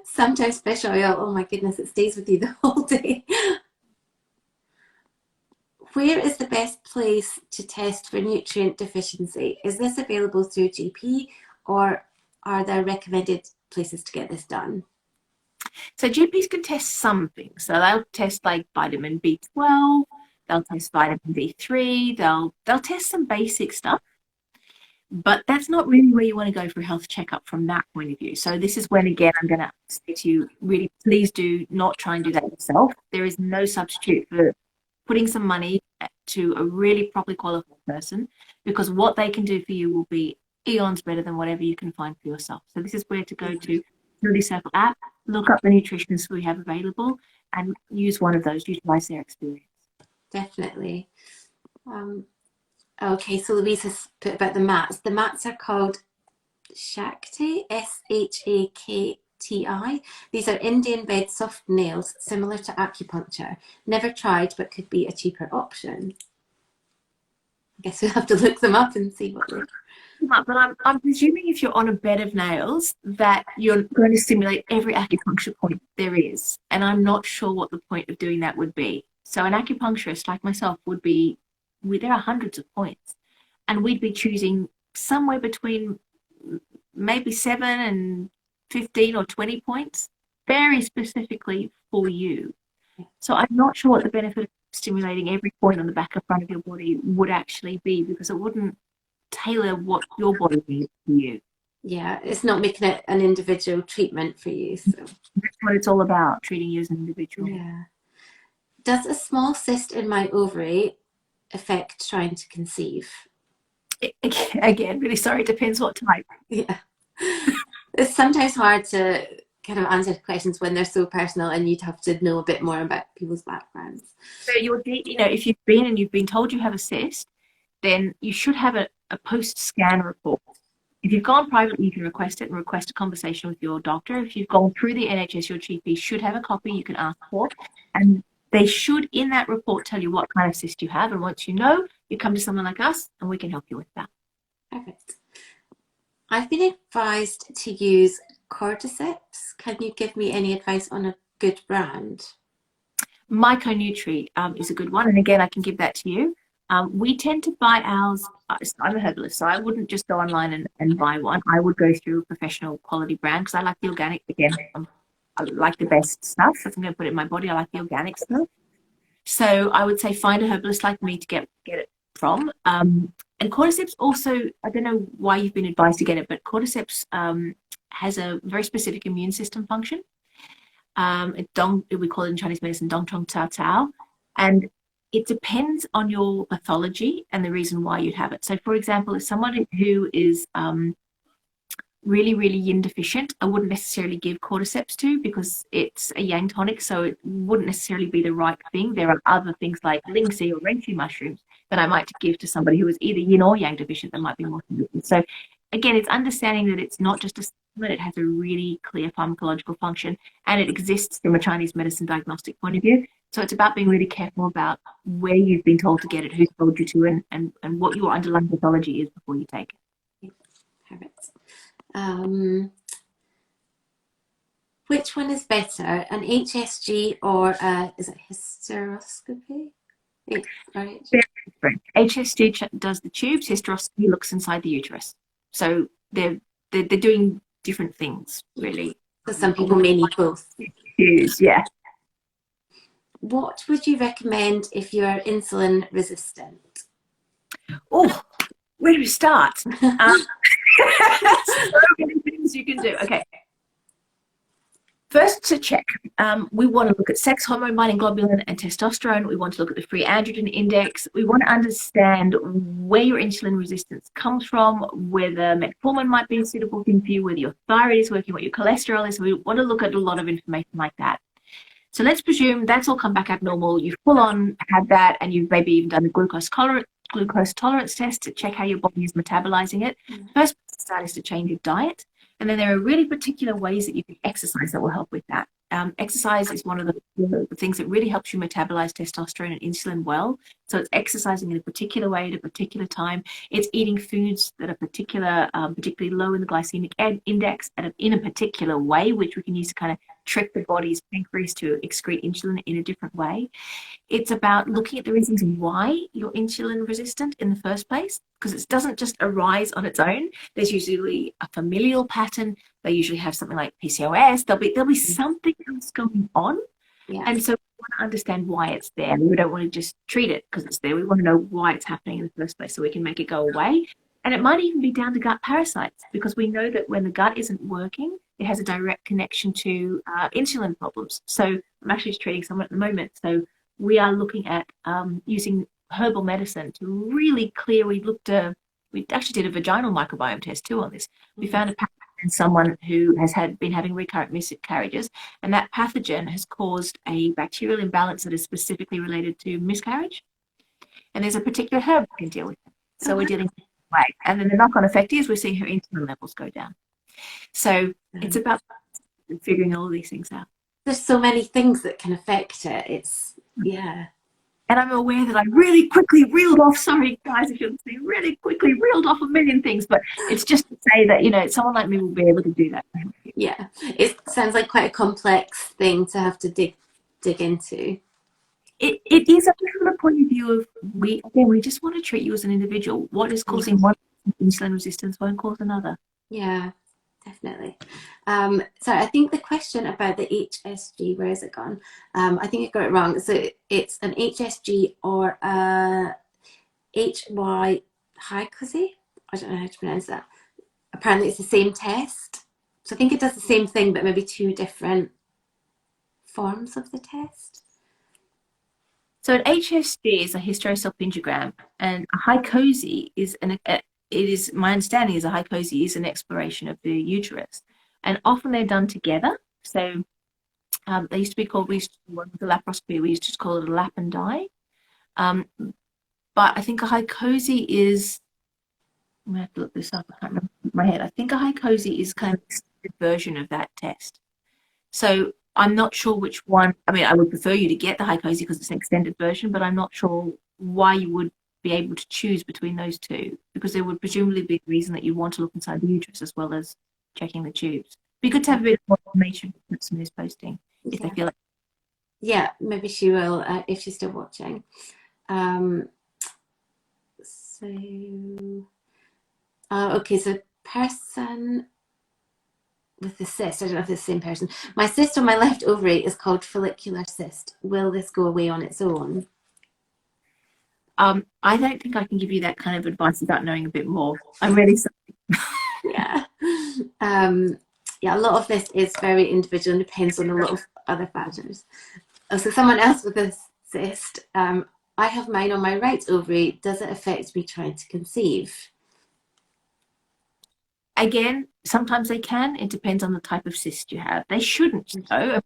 Sometimes fish oil, oh my goodness, it stays with you the whole day. Where is the best place to test for nutrient deficiency? Is this available through GP, or are there recommended places to get this done? So GPs can test some things. So they'll test like vitamin B12, they'll test vitamin D3, they'll test some basic stuff. But that's not really where you want to go for a health checkup from that point of view. So this is when, again, I'm going to say to you, really, please do not try and do that yourself. There is no substitute for putting some money to a really properly qualified person, because what they can do for you will be eons better than whatever you can find for yourself. So this is where to go to Fertility Circle app, look up the nutritionists we have available, and use one of those, utilize their experience. Definitely. Okay, so Louise has put about the mats. The mats are called Shakti, Shakti. These are Indian bed soft nails, similar to acupuncture. Never tried, but could be a cheaper option. I guess we'll have to look them up and see what they. But I'm presuming if you're on a bed of nails that you're going to stimulate every acupuncture point there is. And I'm not sure what the point of doing that would be. So an acupuncturist like myself would be, there are hundreds of points. And we'd be choosing somewhere between maybe 7 and 15 or 20 points, very specifically for you. So I'm not sure what the benefit of stimulating every point on the back and front of your body would actually be, because it wouldn't tailor what your body needs for you. Yeah, it's not making it an individual treatment for you. So that's what it's all about, treating you as an individual. Yeah. Does a small cyst in my ovary affect trying to conceive? Again, really sorry, it depends what type. Yeah. It's sometimes hard to kind of answer questions when they're so personal, and you'd have to know a bit more about people's backgrounds. So if you've been told you have a cyst, then you should have a post-scan report. If you've gone privately, you can request it and request a conversation with your doctor. If you've gone through the NHS, your GP should have a copy you can ask for, and they should, in that report, tell you what kind of cyst you have. And once you know, you come to someone like us and we can help you with that. Perfect. I've been advised to use cordyceps. Can you give me any advice on a good brand? Myconutri is a good one, and again, I can give that to you. We tend to buy ours. I'm a herbalist, so I wouldn't just go online and buy one. I would go through a professional quality brand, because I like the organic. Again, I like the best stuff. If I'm going to put it in my body, I like the organic stuff. So I would say find a herbalist like me to get it from. And cordyceps also, I don't know why you've been advised to get it, but cordyceps has a very specific immune system function. We call it in Chinese medicine dong chong cao cao, and it depends on your pathology and the reason why you'd have it. So, for example, if someone who is really, really yin deficient, I wouldn't necessarily give cordyceps to, because it's a yang tonic, so it wouldn't necessarily be the right thing. There are other things like lingxi or renchi mushrooms that I might give to somebody who is either yin or yang deficient that might be more convenient. So again, it's understanding that it's not just a supplement, it has a really clear pharmacological function, and it exists from a Chinese medicine diagnostic point of view. So it's about being really careful about where you've been told to get it, who's told you to, and what your underlying pathology is before you take it. Perfect. Which one is better, an HSG or is it hysteroscopy? Right. HSG does the tubes, hysteroscopy looks inside the uterus. So they're doing different things, really. So some people may need both. Yeah. What would you recommend if you are insulin resistant? Oh, where do we start? So many things you can do. Okay. First, to check, we want to look at sex hormone binding globulin and testosterone. We want to look at the free androgen index. We want to understand where your insulin resistance comes from, whether metformin might be a suitable thing for you, whether your thyroid is working, what your cholesterol is. So we want to look at a lot of information like that. So let's presume that's all come back abnormal. You've full on had that, and you've maybe even done a glucose tolerance test to check how your body is metabolizing it. First start is to change your diet. And then there are really particular ways that you can exercise that will help with that. Exercise is one of the things that really helps you metabolize testosterone and insulin well. So it's exercising in a particular way at a particular time. It's eating foods that are particularly low in the glycemic index in a particular way, which we can use to kind of trick the body's pancreas to excrete insulin in a different way. It's about looking at the reasons why you're insulin resistant in the first place, because it doesn't just arise on its own. There's usually a familial pattern. They usually have something like PCOS. There'll be something else going on. Yeah. And so we want to understand why it's there. We don't want to just treat it because it's there. We want to know why it's happening in the first place so we can make it go away. And it might even be down to gut parasites, because we know that when the gut isn't working, it has a direct connection to insulin problems. So I'm actually just treating someone at the moment. So we are looking at using herbal medicine to really clear. We actually did a vaginal microbiome test too on this. We found a pathogen in someone who has been having recurrent miscarriages, and that pathogen has caused a bacterial imbalance that is specifically related to miscarriage. and there's a particular herb we can deal with it. So Oh, we're wow. dealing with it right. And then the knock-on effect is we're seeing her insulin levels go down. So it's about figuring all of these things out. There's so many things that can affect it. It's, yeah. And I'm aware that I really quickly reeled off, sorry guys, if you'll see, really quickly reeled off a million things, but it's just to say that, you know, someone like me will be able to do that. Yeah. It sounds like quite a complex thing to have to dig into. It is from the point of view of we just want to treat you as an individual. What is causing one insulin resistance won't cause another. Yeah, definitely. So I think the question about the HSG, where is it gone? I think I got it wrong. So it's an HSG or a HY hycosi. I don't know how to pronounce that. Apparently it's the same test. So I think it does the same thing, but maybe two different forms of the test. So an HSG is a hysterosalpingogram, and a hycosi is my understanding is a hycosi is an exploration of the uterus, and often they're done together. So they used to be called, with the laparoscopy, we used to call it a lap and dye. But I think a hycosi is, I'm going to have to look this up, I can't remember in my head. I think a hycosi is kind of an extended version of that test. So I'm not sure which one. I mean, I would prefer you to get the hycosi because it's an extended version, but I'm not sure why you would be able to choose between those two, because there would presumably be a reason that you want to look inside the uterus as well as checking the tubes. Be good to have a bit more information from somebody's posting if they feel like. Yeah, maybe she will if she's still watching. Okay, so person with the cyst, I don't know if it's the same person. My cyst on my left ovary is called follicular cyst. Will this go away on its own? I don't think I can give you that kind of advice without knowing a bit more. I'm really sorry. Yeah. Yeah, a lot of this is very individual and depends on a lot of other factors. So someone else with a cyst, I have mine on my right ovary. Does it affect me trying to conceive? Again, sometimes they can. It depends on the type of cyst you have. They shouldn't, though.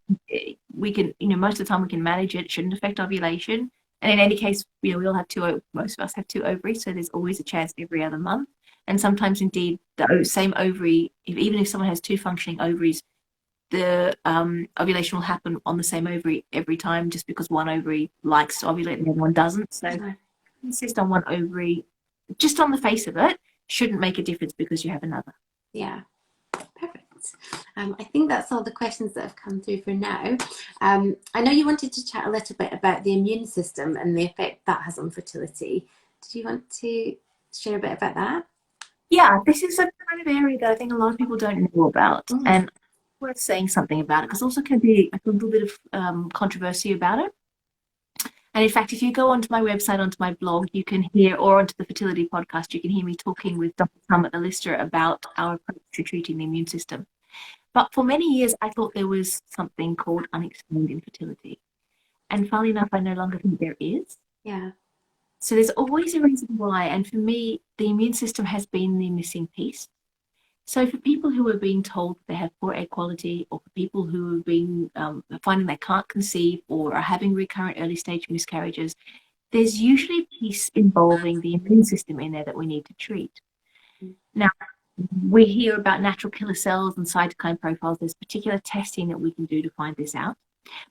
We can, most of the time we can manage it. It shouldn't affect ovulation. And in any case, we all have most of us have two ovaries, so there's always a chance every other month. And sometimes, indeed, the same ovary, even if someone has two functioning ovaries, the ovulation will happen on the same ovary every time, just because one ovary likes to ovulate and the other one doesn't. So cyst on one ovary, just on the face of it, shouldn't make a difference because you have another. Yeah, perfect. I think that's all the questions that have come through for now. I know you wanted to chat a little bit about the immune system and the effect that has on fertility. Did you want to share a bit about that? Yeah, this is a kind of area that I think a lot of people don't know about, and worth saying something about it because also can be a little bit of controversy about it. And in fact, if you go onto my website, onto my blog, you can hear, or onto the Fertility podcast, you can hear me talking with Dr. Tom the Lister about our approach to treating the immune system. But for many years, I thought there was something called unexplained infertility. And funnily enough, I no longer think there is. Yeah. So there's always a reason why. And for me, the immune system has been the missing piece. So for people who are being told they have poor egg quality, or for people who have been finding they can't conceive or are having recurrent early stage miscarriages, there's usually a piece involving the immune system in there that we need to treat. Now, we hear about natural killer cells and cytokine profiles. There's particular testing that we can do to find this out.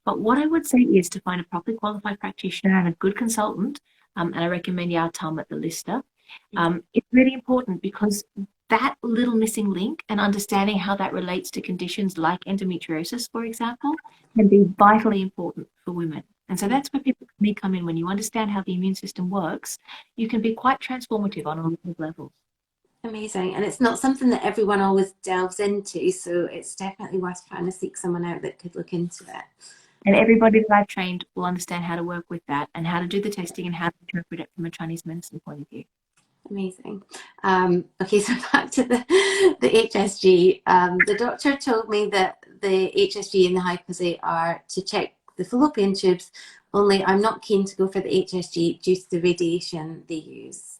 But what I would say is to find a properly qualified practitioner and a good consultant, and I recommend Tom at the Lister. It's really important because that little missing link and understanding how that relates to conditions like endometriosis, for example, can be vitally important for women. And so that's where people may come in. When you understand how the immune system works, you can be quite transformative on a lot of levels. Amazing. And it's not something that everyone always delves into, so it's definitely worth trying to seek someone out that could look into it. And everybody that I've trained will understand how to work with that and how to do the testing and how to interpret it from a Chinese medicine point of view. Amazing. Okay, so back to the HSG. The doctor told me that the HSG and the hypoxia are to check the fallopian tubes, only I'm not keen to go for the HSG due to the radiation they use.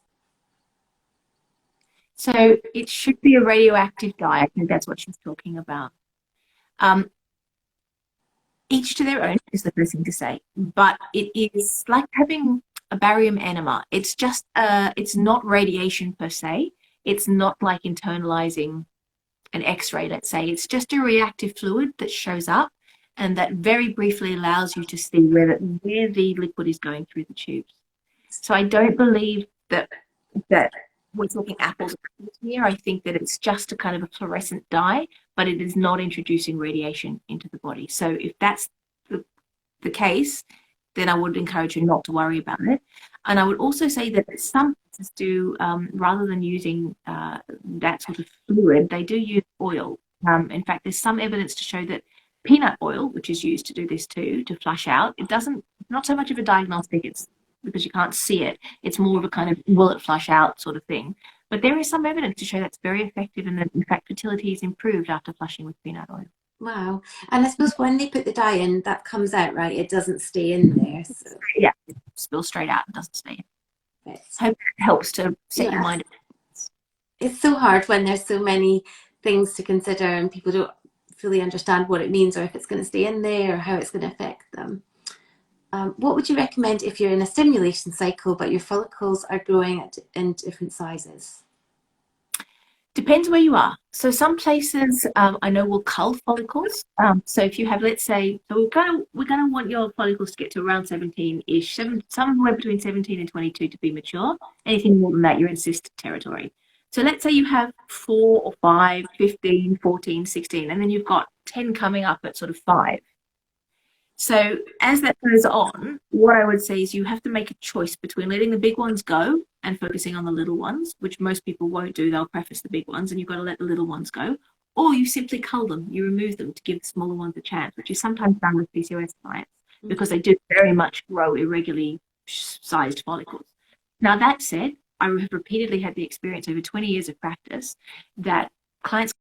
So it should be a radioactive dye. I think that's what she's talking about. Each to their own is the first thing to say, but it is like having a barium enema. It's just it's not radiation per se. It's not like internalizing an X-ray, let's say. It's just a reactive fluid that shows up and that very briefly allows you to see where the liquid is going through the tubes. So I don't believe that we're talking apples and apples here. I think that it's just a kind of a fluorescent dye, but it is not introducing radiation into the body. So if that's the case, then I would encourage you not to worry about it. And I would also say that some places do, rather than using that sort of fluid, they do use oil. In fact, there's some evidence to show that peanut oil, which is used to do this too, to flush out, not so much of a diagnostic, it's because you can't see it. It's more of a kind of will it flush out sort of thing. But there is some evidence to show that's very effective and that, in fact, fertility is improved after flushing with peanut oil. Wow. And I suppose when they put the dye in, that comes out, right? It doesn't stay in there. So. Yeah, it spills straight out. It doesn't stay in. Right. Hope it helps to set your mind. It's so hard when there's so many things to consider and people don't fully understand what it means or if it's going to stay in there or how it's going to affect them. What would you recommend if you're in a stimulation cycle but your follicles are growing in different sizes? Depends where you are. So some places I know will cull follicles. So if you have, let's say, so we're gonna want your follicles to get to around 17-ish, somewhere between 17 and 22 to be mature. Anything more than that, you're in cystic territory. So let's say you have 4 or 5, 15, 14, 16, and then you've got 10 coming up at sort of 5. So as that goes on, what I would say is you have to make a choice between letting the big ones go and focusing on the little ones, which most people won't do. They'll preface the big ones and you've got to let the little ones go. Or you simply cull them, you remove them to give the smaller ones a chance, which is sometimes done with PCOS clients because they do very much grow irregularly sized follicles. Now, that said, I have repeatedly had the experience over 20 years of practice that clients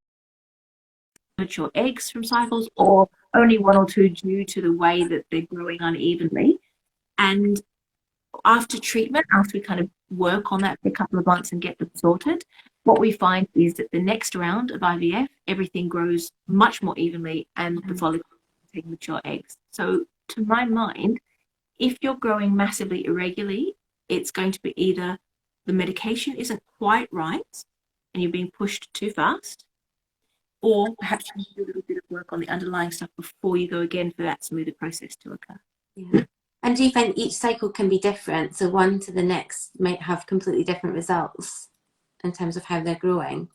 mature eggs from cycles or only 1 or 2 due to the way that they're growing unevenly. And after treatment, after we kind of work on that for a couple of months and get them sorted, what we find is that the next round of IVF, everything grows much more evenly and the follicles take mature eggs. So to my mind, if you're growing massively irregularly, it's going to be either the medication isn't quite right and you're being pushed too fast, or perhaps you need to do a little bit of work on the underlying stuff before you go again for that smoother process to occur. Yeah. And do you find each cycle can be different? So one to the next might have completely different results in terms of how they're growing?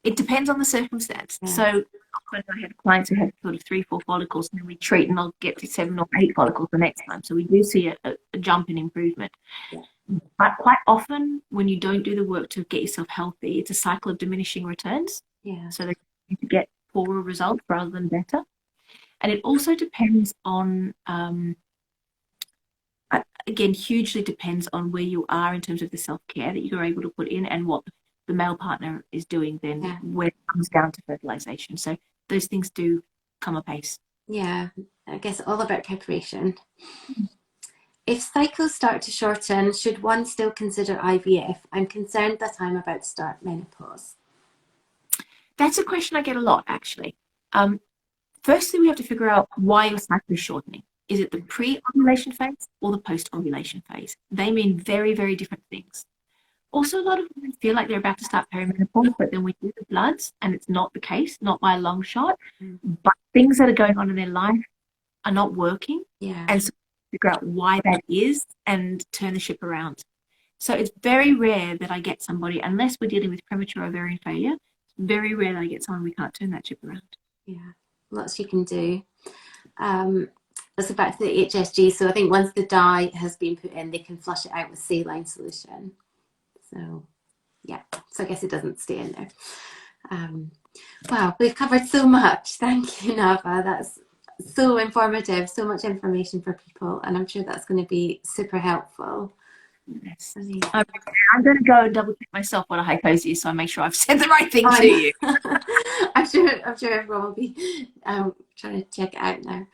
It depends on the circumstance. Yeah. So often I have clients who have sort of 3, 4 follicles and then we treat and they'll get to 7 or 8 follicles the next time. So we do see a jump in improvement. Yeah. But quite often when you don't do the work to get yourself healthy, it's a cycle of diminishing returns. Yeah. So they get poorer results rather than better. And it also depends on, again, hugely depends on where you are in terms of the self-care that you're able to put in and what the male partner is doing then when it comes down to fertilization. So those things do come apace. Yeah, I guess all about preparation. If cycles start to shorten, should one still consider IVF? I'm concerned that I'm about to start menopause. That's a question I get a lot, actually. Firstly, we have to figure out why your cycle is shortening. Is it the pre-ovulation phase or the post-ovulation phase? They mean very, very different things. Also, a lot of women feel like they're about to start perimenopause, but then we do the bloods and it's not the case, not by a long shot. But things that are going on in their life are not working. Yeah. And so figure out why that is and turn the ship around. So it's very rare that I get somebody, unless we're dealing with premature ovarian failure, it's very rare that I get someone we can't turn that ship around. Yeah, lots you can do. Let's go back to the HSG. So I think once the dye has been put in, they can flush it out with saline solution. So yeah, so I guess it doesn't stay in there. Wow, we've covered so much. Thank you, Nava. That's so informative, so much information for people, and I'm sure that's going to be super helpful. Yes. I'm going to go and double check myself what a hyposis is, so I make sure I've said the right thing to you. I'm sure everyone will be trying to check it out now.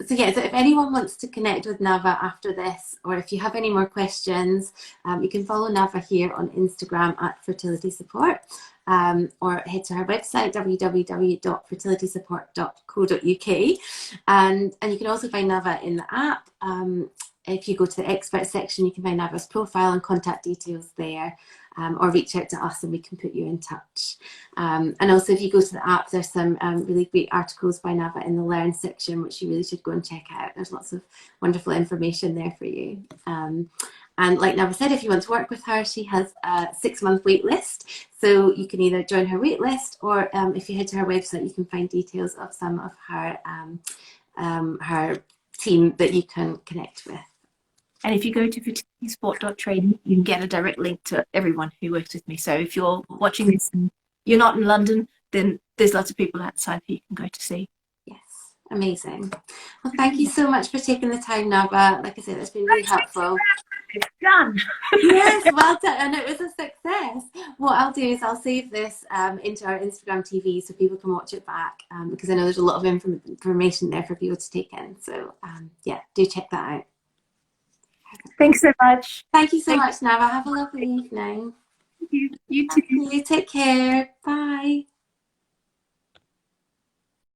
So yeah, so if anyone wants to connect with Nava after this, or if you have any more questions, you can follow Nava here on Instagram at Fertility Support, or head to her website www.fertilitysupport.co.uk, and you can also find Nava in the app. if you go to the expert section, you can find Nava's profile and contact details there, or reach out to us and we can put you in touch. And also if you go to the app, there's some really great articles by Nava in the Learn section, which you really should go and check out. There's lots of wonderful information there for you. And like Nava said, if you want to work with her, she has a 6-month wait list. So you can either join her wait list, or if you head to her website, you can find details of some of her team that you can connect with. And if you go to fertilitysport.training, you can get a direct link to everyone who works with me. So if you're watching this and you're not in London, then there's lots of people outside who you can go to see. Yes, amazing. Well, thank you so much for taking the time, Nava. Like I said, it's been really helpful. It's done. Yes, well done. And it was a success. What I'll do is I'll save this into our Instagram TV so people can watch it back, because I know there's a lot of information there for people to take in. So yeah, do check that out. Thanks so much. Thank you so much, Nava. Have a lovely evening. You too. You take care. Bye.